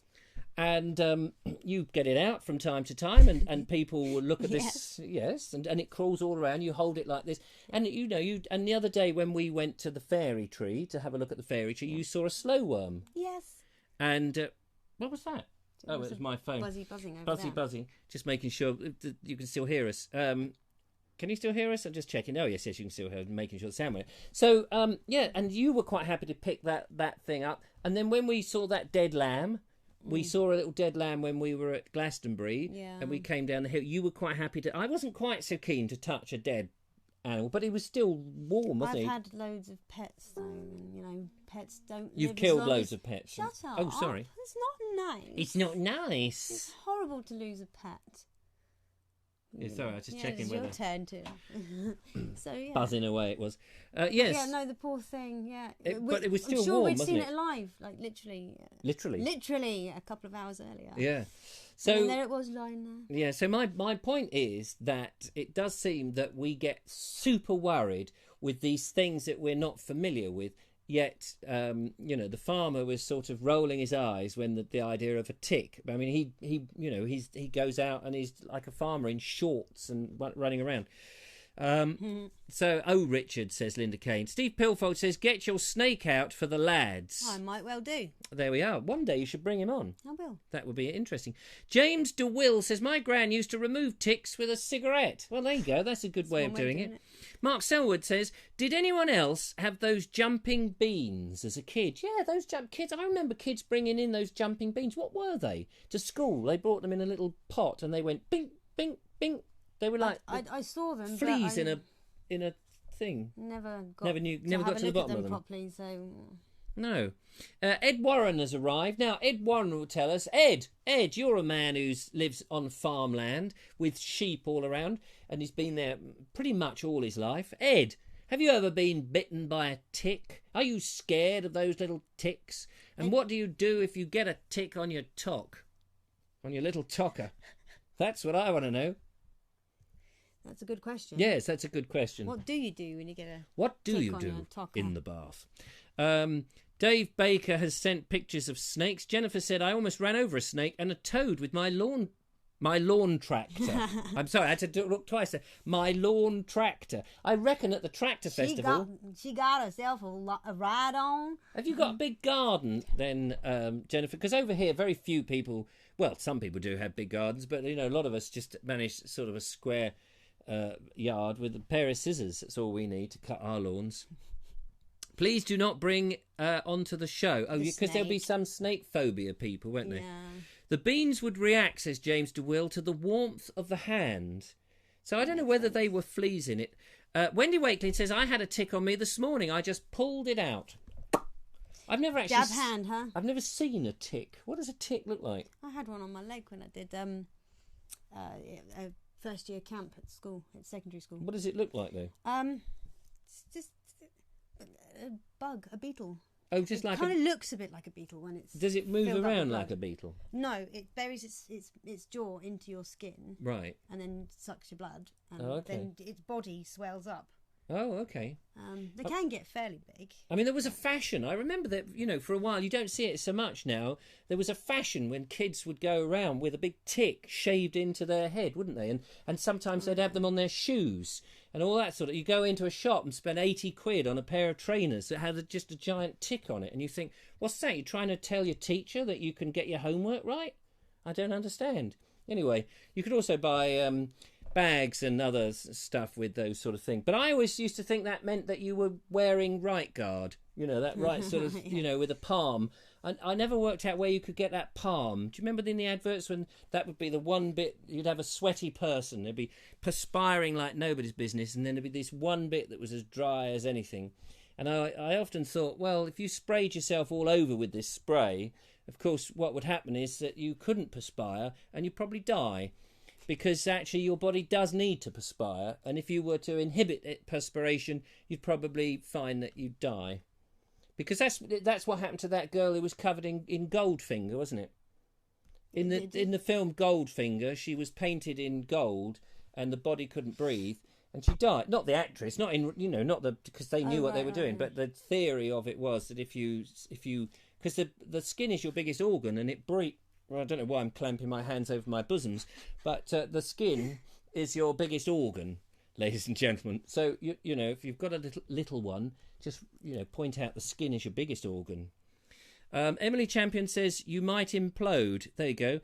And you get it out from time to time, and people will look at this, yes, and it crawls all around. You hold it like this, and and the other day when we went to the fairy tree to have a look at the fairy tree, you saw a slow worm. Yes. And what was that? Oh, it was my phone. Buzzing over there. Buzzing, just making sure that you can still hear us. Can you still hear us? I'm just checking. Oh, yes, you can still hear, making sure the sound went. So, yeah, and you were quite happy to pick that thing up. And then when we saw that dead lamb, we saw a little dead lamb when we were at Glastonbury, and we came down the hill. You were quite happy to... I wasn't quite so keen to touch a dead animal, but he was still warm, wasn't he? I've had loads of pets, though, and, you know, pets don't You've live killed as long loads as... of pets. Shut up. Oh, sorry. It's not nice. It's not nice. It's horrible to lose a pet. Yeah, sorry, I was just checking it's whether... your turn to. So, yeah. Buzzing away it was. Yes. Yeah, no, the poor thing, yeah. But it was still I'm sure warm, we'd wasn't seen it? it alive, like literally. Literally? Literally a couple of hours earlier. Yeah. So, and there it was lying there. Yeah, so my point is that it does seem that we get super worried with these things that we're not familiar with. Yet, you know, the farmer was sort of rolling his eyes when the idea of a tick. I mean, he goes out and he's like a farmer in shorts and running around. So, Richard, says Linda Kane. Steve Pilfold says, get your snake out for the lads. I might well do. There we are. One day you should bring him on. I will. That would be interesting. James DeWill says, my gran used to remove ticks with a cigarette. Well, there you go. That's a good way of doing it. Mark Selwood says, did anyone else have those jumping beans as a kid? Yeah, those kids. I remember kids bringing in those jumping beans. What were they? To school. They brought them in a little pot and they went bink, bink, bink. They were like I saw them. fleas in a thing. Never got to the bottom of them properly. So no. Ed Warren has arrived. Now, Ed Warren will tell us. Ed, you're a man who lives on farmland with sheep all around, and he's been there pretty much all his life. Ed, have you ever been bitten by a tick? Are you scared of those little ticks? And what do you do if you get a tick on your tock? On your little tocker? That's what I want to know. that's a good question. Yes, that's a good question. What do you do when you get a What do tick you on do your tocker? in the bath? Dave Baker has sent pictures of snakes. Jennifer said, I almost ran over a snake and a toad with my lawn tractor. I'm sorry, I had to look twice there. My lawn tractor. I reckon at the tractor festival... She got herself a ride on. Have you got a big garden then, Jennifer? Because over here, very few people... Well, some people do have big gardens, but, you know, a lot of us just manage sort of a square yard with a pair of scissors. That's all we need to cut our lawns. Please do not bring onto the show. Oh, because there'll be some snake phobia people, won't there? Yeah. The beans would react, says James DeWill, to the warmth of the hand. So I don't know whether they were fleas in it. Wendy Wakeling says, I had a tick on me this morning. I just pulled it out. I've never actually... Jab hand, huh? I've never seen a tick. What does a tick look like? I had one on my leg when I did a first year camp at school, at secondary school. What does it look like, though? It's just a bug, a beetle. Oh, just like kind of looks a bit like a beetle when it's... Does it move filled up with around blood. like a beetle? No, it buries its jaw into your skin. Right. And then sucks your blood. And okay. then its body swells up. Oh, okay. They can get fairly big. I mean, there was a fashion. I remember that, you know, for a while, you don't see it so much now. There was a fashion when kids would go around with a big tick shaved into their head, wouldn't they? And sometimes they'd have them on their shoes and all that sort of... You go into a shop and spend 80 quid on a pair of trainers that had just a giant tick on it. And you think, what's that? You're trying to tell your teacher that you can get your homework right? I don't understand. Anyway, you could also buy... bags and other stuff with those sort of things. But I always used to think that meant that you were wearing right guard. You know, that right sort of, you know, with a palm. I never worked out where you could get that palm. Do you remember in the adverts when that would be the one bit, you'd have a sweaty person, they'd be perspiring like nobody's business, and then there'd be this one bit that was as dry as anything. And I often thought, well, if you sprayed yourself all over with this spray, of course, what would happen is that you couldn't perspire and you'd probably die. Because actually your body does need to perspire, and if you were to inhibit perspiration, you'd probably find that you'd die. Because that's what happened to that girl who was covered in Goldfinger, wasn't it? In the film Goldfinger, she was painted in gold, and the body couldn't breathe, and she died. Not the actress, because they knew what they were doing, but the theory of it was that if you because the skin is your biggest organ, and it breathes. Well, I don't know why I'm clamping my hands over my bosoms, but the skin is your biggest organ, ladies and gentlemen. So, you know, if you've got a little one, just, you know, point out the skin is your biggest organ. Emily Champion says, you might implode. There you go.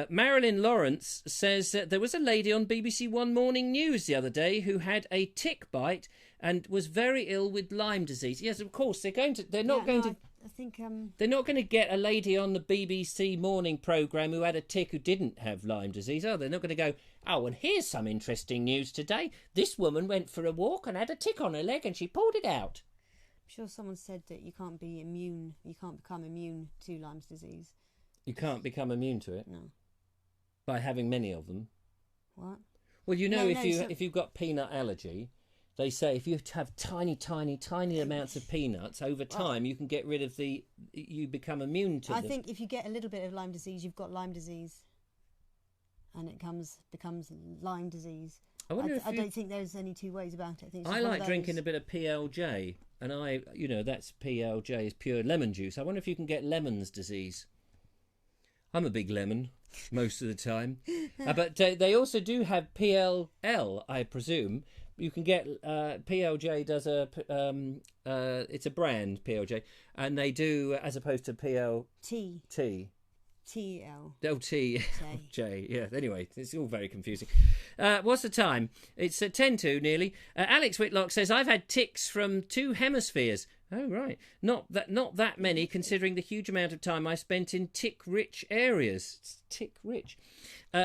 Marilyn Lawrence says that there was a lady on BBC One Morning News the other day who had a tick bite and was very ill with Lyme disease. Yes, of course, they're not going to... I think They're not going to get a lady on the BBC morning programme who had a tick who didn't have Lyme disease, are they? They're not going to go, oh, and here's some interesting news today. This woman went for a walk and had a tick on her leg and she pulled it out. I'm sure someone said that you can't become immune to Lyme's disease. You can't become immune to it? No. By having many of them? What? Well, if you've got peanut allergy, they say if you have tiny amounts of peanuts, over time you can get rid of you become immune to them. I think if you get a little bit of Lyme disease, you've got Lyme disease. And it becomes Lyme disease. I don't think there's any two ways about it. I like drinking a bit of PLJ, and that's PLJ is pure lemon juice. I wonder if you can get Lemon's disease. I'm a big lemon most of the time. But they also do have PLL, I presume. You can get PLJ does it's a brand, PLJ, and they do, as opposed to PLT. TL. J. Yeah, anyway, it's all very confusing. What's the time? It's 10 to nearly. Alex Whitlock says, I've had ticks from 2 hemispheres. Oh, right. Not that many, considering the huge amount of time I spent in tick-rich areas. It's tick-rich.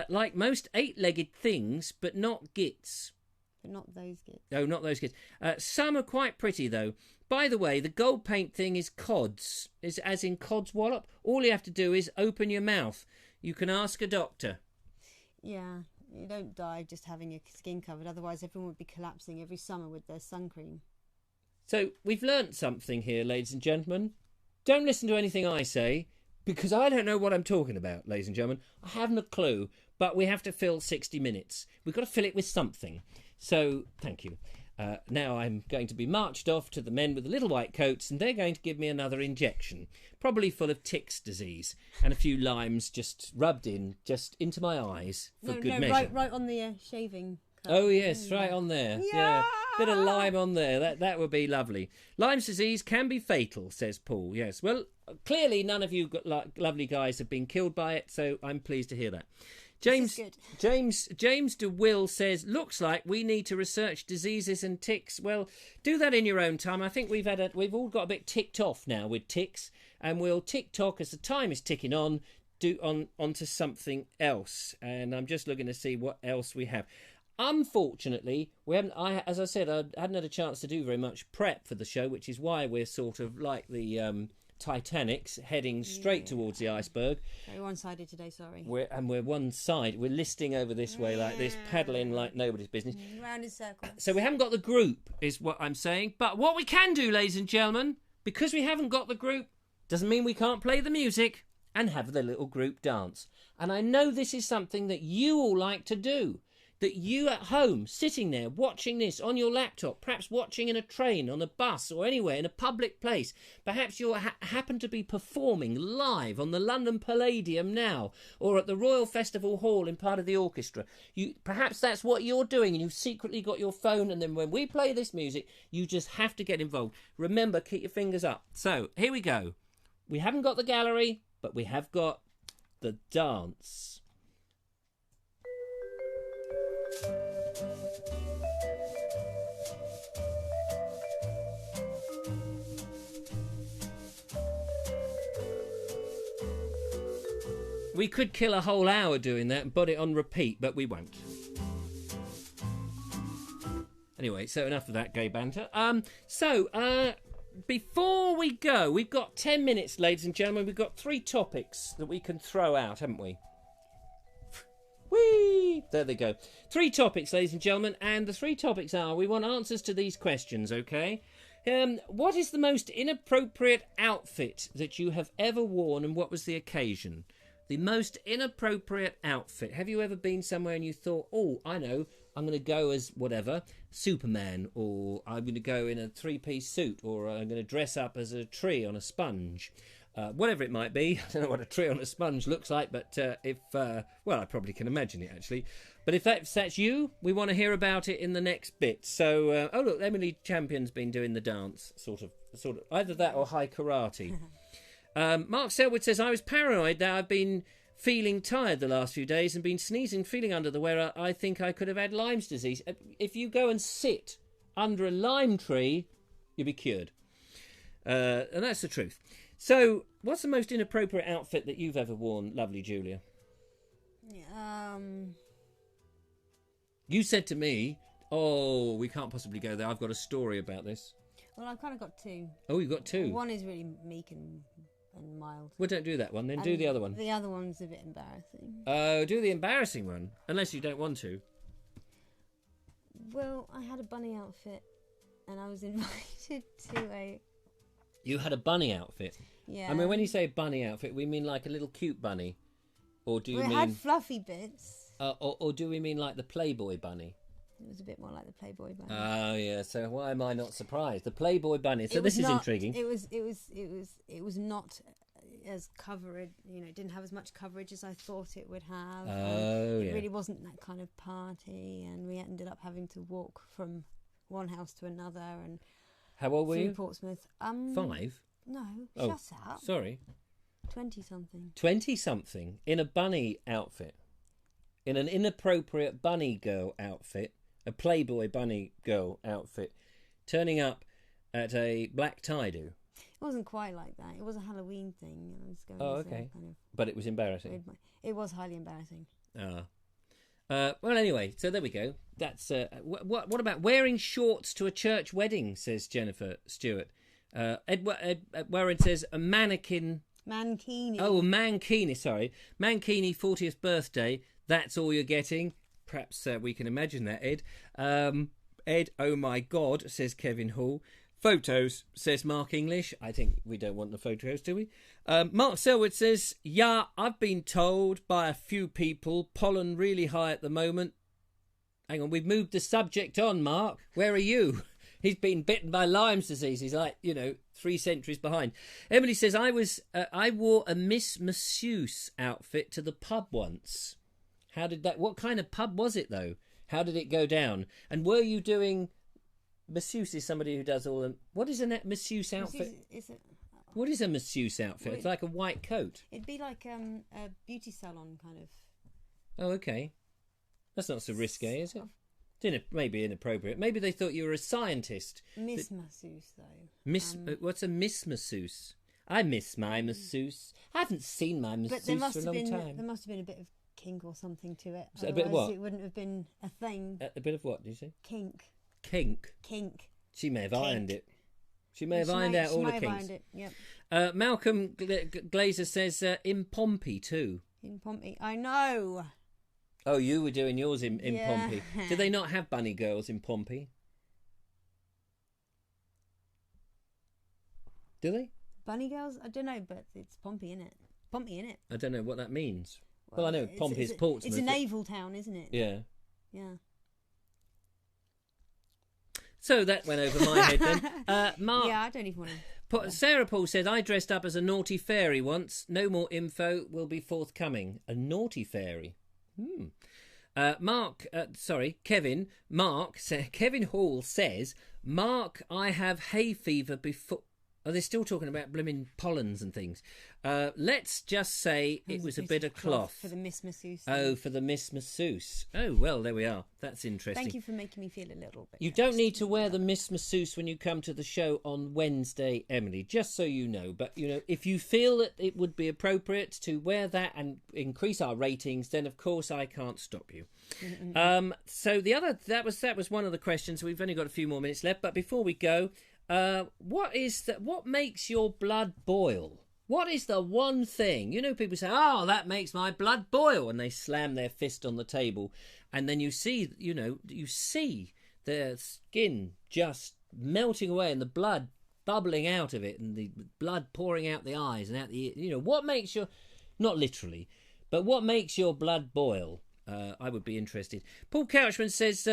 Like most 8-legged things, but not gits. But not those gits. Oh, not those gits. Some are quite pretty, though. By the way, the gold paint thing is cods, is as in codswallop. All you have to do is open your mouth. You can ask a doctor. Yeah, you don't die just having your skin covered. Otherwise, everyone would be collapsing every summer with their sun cream. So we've learnt something here, ladies and gentlemen. Don't listen to anything I say, because I don't know what I'm talking about, ladies and gentlemen. I haven't a clue, but we have to fill 60 minutes. We've got to fill it with something. So, thank you. Now I'm going to be marched off to the men with the little white coats, and they're going to give me another injection, probably full of ticks disease, and a few limes just rubbed just into my eyes for good measure. Right on the shaving cup. Oh yes, right on there. Yeah, bit of lime on there. That would be lovely. Lyme's disease can be fatal, says Paul. Yes, well, clearly none of you lovely guys have been killed by it, so I'm pleased to hear that. James DeWill says, looks like we need to research diseases and ticks. Well, do that in your own time. I think we've all got a bit ticked off now with ticks, and we'll tick-tock as the time is ticking on, onto something else. And I'm just looking to see what else we have. Unfortunately, we haven't. As I said, I hadn't had a chance to do very much prep for the show, which is why we're sort of like the Titanic's heading straight towards the iceberg. Very one-sided today, sorry. We're one side. We're listing over this way like this, paddling like nobody's business. Round in circles. So we haven't got the group, is what I'm saying. But what we can do, ladies and gentlemen, because we haven't got the group, doesn't mean we can't play the music and have the little group dance. And I know this is something that you all like to do. That you at home, sitting there, watching this on your laptop, perhaps watching in a train, on a bus, or anywhere, in a public place. Perhaps you happen to be performing live on the London Palladium now, or at the Royal Festival Hall in part of the orchestra. Perhaps that's what you're doing, and you've secretly got your phone, and then when we play this music, you just have to get involved. Remember, keep your fingers up. So, here we go. We haven't got the gallery, but we have got the dance. We could kill a whole hour doing that and put it on repeat, but we won't. Anyway, so enough of that gay banter. Before we go, we've got 10 minutes, ladies and gentlemen. We've got 3 topics that we can throw out, haven't we? Whee! There they go. 3 topics, ladies and gentlemen, and the 3 topics are, we want answers to these questions, okay? What is the most inappropriate outfit that you have ever worn, and what was the occasion? The most inappropriate outfit. Have you ever been somewhere and you thought, oh, I know, I'm going to go as whatever, Superman, or I'm going to go in a 3-piece suit, or I'm going to dress up as a tree on a sponge. Whatever it might be. I don't know what a tree on a sponge looks like, but I probably can imagine it, actually. But if that's you, we want to hear about it in the next bit. So, look, Emily Champion's been doing the dance, sort of, either that or high karate. Mark Selwood says, I was paranoid that I've been feeling tired the last few days and been sneezing, feeling under the weather. I think I could have had Lyme's disease. If you go and sit under a lime tree, you'll be cured. And that's the truth. So, what's the most inappropriate outfit that you've ever worn, lovely Julia? You said to me, oh, we can't possibly go there. I've got a story about this. Well, I've kind of got two. Oh, you've got two? One is really meek and mild. Well, don't do that one, then do the other one. The other one's a bit embarrassing. Oh, do the embarrassing one, unless you don't want to. Well, I had a bunny outfit, and I was invited to a... You had a bunny outfit? Yeah. I mean, when you say bunny outfit, we mean like a little cute bunny? Or do you mean... It had fluffy bits. Or do we mean like the Playboy bunny? It was a bit more like the Playboy bunny. Oh yeah, so why am I not surprised? The Playboy bunny. So this is intriguing. It was not as covered. You know, it didn't have as much coverage as I thought it would have. Oh yeah. It really wasn't that kind of party, and we ended up having to walk from one house to another. And how old were you? Portsmouth. 5? No, oh, shut up. Sorry. 20-something. 20-something in a bunny outfit, in an inappropriate bunny girl outfit. A Playboy bunny girl outfit, turning up at a black tie-do. It wasn't quite like that. It was a Halloween thing. I was going okay. But it was embarrassing. It was highly embarrassing. Well, anyway, so there we go. That's what about wearing shorts to a church wedding? Says Jennifer Stewart. Ed Warren says a mannequin. Mankini. Oh, Mankini. Sorry, Mankini 40th birthday. That's all you're getting. Perhaps we can imagine that, Ed. Ed, oh my God, says Kevin Hall. Photos, says Mark English. I think we don't want the photos, do we? Mark Selwood says, yeah, I've been told by a few people, pollen really high at the moment. Hang on, we've moved the subject on, Mark. Where are you? He's been bitten by Lyme's disease. He's like, 3 centuries behind. Emily says, I wore a Miss Masseuse outfit to the pub once. How did that... What kind of pub was it, though? How did it go down? And were you doing... Masseuse is somebody who does all... What is a masseuse outfit? What is a masseuse outfit? It's like a white coat. It'd be like a beauty salon kind of... Oh, okay. That's not so risque, is it? Maybe inappropriate. Maybe they thought you were a scientist. Miss Masseuse, though. What's a Miss Masseuse? I miss my masseuse. I haven't seen my masseuse for a long time. There must have been a bit of kink or something to it. So a bit of what? It wouldn't have been a thing. A bit of what, did you say? Kink. Kink. She may have ironed it. She may have ironed out all the kinks. She might have ironed it, yep. Malcolm Glazer says in Pompey too. In Pompey, I know. Oh, you were doing yours in Pompey. Do they not have bunny girls in Pompey? Do they? Bunny girls? I don't know, but it's Pompey, innit? I don't know what that means. Well, I know Pompey's Portsmouth. It's a naval town, isn't it? Yeah. Yeah. So that went over my head then. Mark. Yeah, I don't even want to. Sarah Paul said, I dressed up as a naughty fairy once. No more info will be forthcoming. A naughty fairy. Kevin Hall says, Mark, I have hay fever before... Oh, they're still talking about blooming pollens and things. Let's just say it was a bit of cloth. For the Miss Masseuse. Oh, for the Miss Masseuse. Oh, well, there we are. That's interesting. Thank you for making me feel a little bit... You don't need to wear the Miss Masseuse when you come to the show on Wednesday, Emily, just so you know. But, if you feel that it would be appropriate to wear that and increase our ratings, then, of course, I can't stop you. So that was one of the questions. We've only got a few more minutes left. But before we go... What makes your blood boil? What is the one thing? People say, oh, that makes my blood boil, and they slam their fist on the table, and then you see their skin just melting away and the blood bubbling out of it and the blood pouring out the eyes and out the ear. What makes not literally, but what makes your blood boil? I would be interested. Paul Couchman says,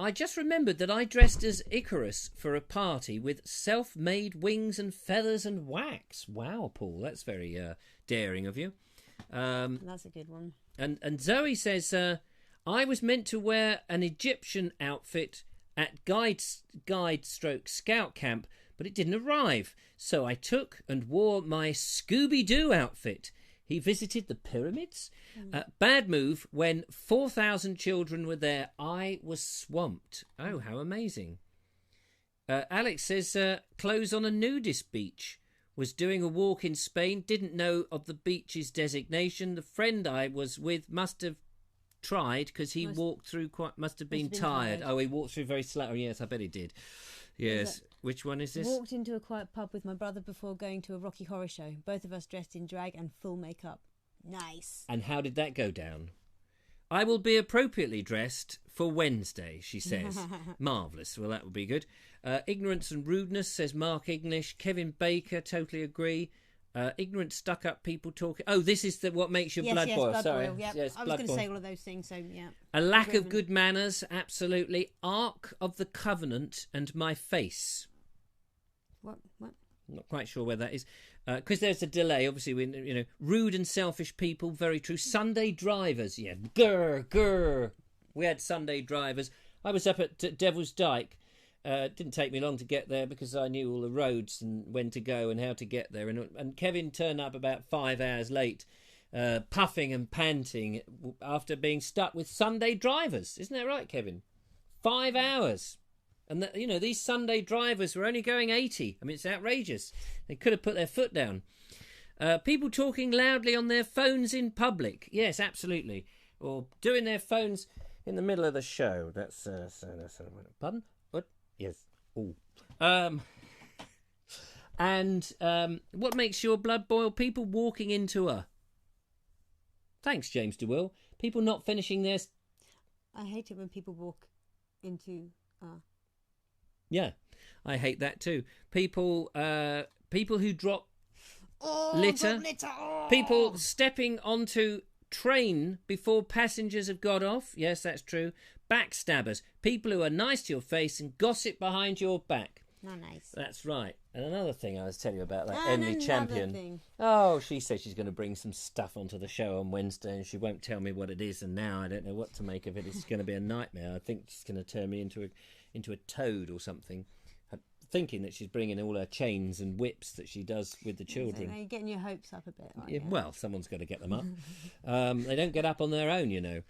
I just remembered that I dressed as Icarus for a party with self-made wings and feathers and wax. Wow, Paul, that's very daring of you. That's a good one. And Zoe says, I was meant to wear an Egyptian outfit at guide stroke scout camp, but it didn't arrive. So I took and wore my Scooby-Doo outfit. He visited the pyramids. Bad move. When 4,000 children were there, I was swamped. Oh, how amazing. Alex says, clothes on a nudist beach. Was doing a walk in Spain. Didn't know of the beach's designation. The friend I was with must have tried because he walked through must have been tired. Oh, he walked through very slow. Oh, yes, I bet he did. Yes. Which one is this? Walked into a quiet pub with my brother before going to a Rocky Horror Show. Both of us dressed in drag and full makeup. Nice. And how did that go down? I will be appropriately dressed for Wednesday, she says. Marvellous. Well, that would be good. Ignorance and rudeness, says Mark English. Kevin Baker, totally agree. Ignorant, stuck-up people talking. Oh, this is what makes your blood boil. Blood Sorry. boil, yeah. Yes, I was going to say all of those things, so yeah. A lack of good manners, absolutely. Ark of the Covenant and my face. What? I'm not quite sure where that is. Because there's a delay, obviously. Rude and selfish people, very true. Sunday drivers, yeah. Grr. We had Sunday drivers. I was up at Devil's Dyke. It didn't take me long to get there because I knew all the roads and when to go and how to get there. And Kevin turned up about 5 hours late, puffing and panting after being stuck with Sunday drivers. Isn't that right, Kevin? 5 hours. And, these Sunday drivers were only going 80. I mean, it's outrageous. They could have put their foot down. People talking loudly on their phones in public. Yes, absolutely. Or doing their phones in the middle of the show. That's pardon? What? Yes. Oh. What makes your blood boil? People walking into a... Thanks, James DeWill. People not finishing their... I hate it when people walk into... Yeah, I hate that too. People who drop litter. People stepping onto train before passengers have got off. Yes, that's true. Backstabbers. People who are nice to your face and gossip behind your back. Not nice. That's right. And another thing I was telling you about that Emily Champion. Thing. Oh, she says she's going to bring some stuff onto the show on Wednesday and she won't tell me what it is. And now I don't know what to make of it. It's going to be a nightmare. I think she's going to turn me into a toad or something. I'm thinking that she's bringing all her chains and whips that she does with the children. So you're getting your hopes up a bit, aren't Yeah, you? well, someone's got to get them up. They don't get up on their own, you know.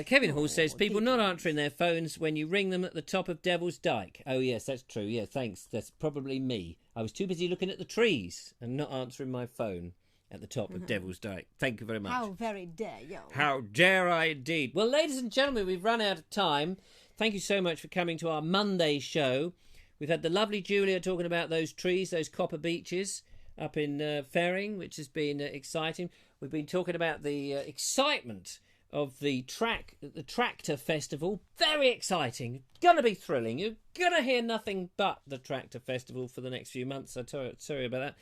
Kevin Hall says, people not answering their phones when you ring them at the top of Devil's Dyke. Oh, yes, that's true. Yeah, thanks. That's probably me. I was too busy looking at the trees and not answering my phone at the top of Devil's Dyke. Thank you very much. How very dare you. How dare I indeed. Well, ladies and gentlemen, we've run out of time. Thank you so much for coming to our Monday show. We've had the lovely Julia talking about those trees, those copper beeches up in Ferring, which has been exciting. We've been talking about the excitement of the Tractor Festival. Very exciting. Gonna be thrilling. You're gonna hear nothing but the Tractor Festival for the next few months. Sorry about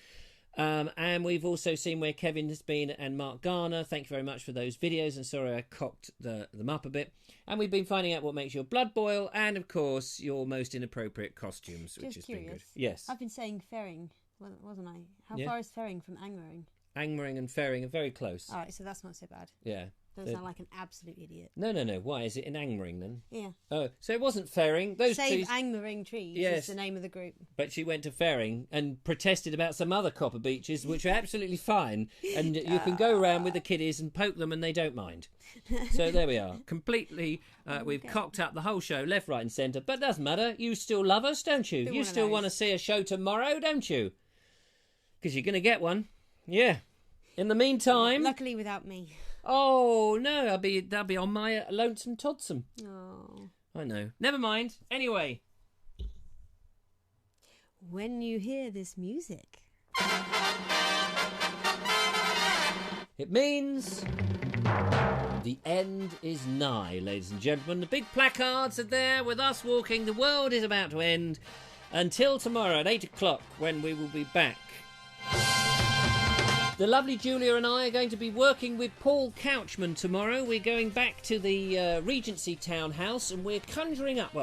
that. And we've also seen where Kevin has been and Mark Garner. Thank you very much for those videos. And sorry I cocked them up a bit. And we've been finding out what makes your blood boil. And, of course, your most inappropriate costumes, which has been good. Yes. I've been saying Ferring, wasn't I? How Yeah. far is Ferring from Angmering? Angmering and Ferring are very close. All right, so that's not so bad. Yeah. Don't sound like an absolute idiot. No. Why? Is it in Angmering then? Yeah. Oh, so it wasn't Ferring. Those Save trees... Angmering Trees Yes. is the name of the group. But she went to Ferring and protested about some other copper beaches, which are absolutely fine. And you can go around with the kiddies and poke them and they don't mind. So there we are. Completely, we've cocked up the whole show, left, right and centre. But it doesn't matter. You still love us, don't you? You still want to see a show tomorrow, don't you? Because you're going to get one. Yeah. In the meantime... Luckily without me. Oh, no, that'll be on my lonesome todsome. Oh. I know. Never mind. Anyway. When you hear this music... It means the end is nigh, ladies and gentlemen. The big placards are there with us walking. The world is about to end. Until tomorrow at 8 o'clock when we will be back. The lovely Julia and I are going to be working with Paul Couchman tomorrow. We're going back to the Regency Townhouse and we're conjuring up,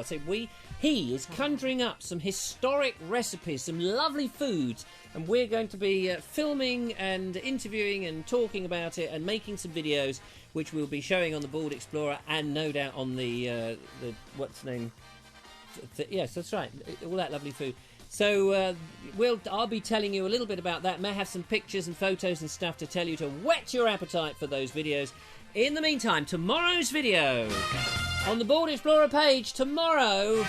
he is conjuring up some historic recipes, some lovely foods, and we're going to be filming and interviewing and talking about it and making some videos which we'll be showing on the Board Explorer and no doubt on the what's the name? Yes, that's right, all that lovely food. So I'll be telling you a little bit about that. May have some pictures and photos and stuff to tell you to whet your appetite for those videos. In the meantime, tomorrow's video on the Board Explorer page tomorrow,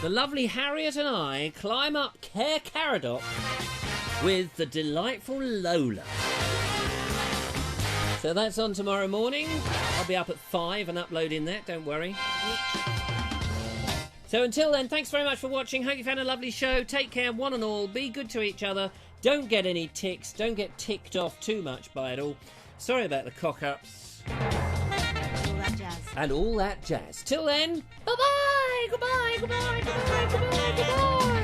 the lovely Harriet and I climb up Caer Caradoc with the delightful Lola. So that's on tomorrow morning. I'll be up at 5 and uploading that, don't worry. So until then, thanks very much for watching. Hope you've had a lovely show. Take care, one and all. Be good to each other. Don't get any ticks. Don't get ticked off too much by it all. Sorry about the cock-ups. All that jazz. And all that jazz. Till then, bye-bye. Goodbye, goodbye, goodbye, goodbye, goodbye.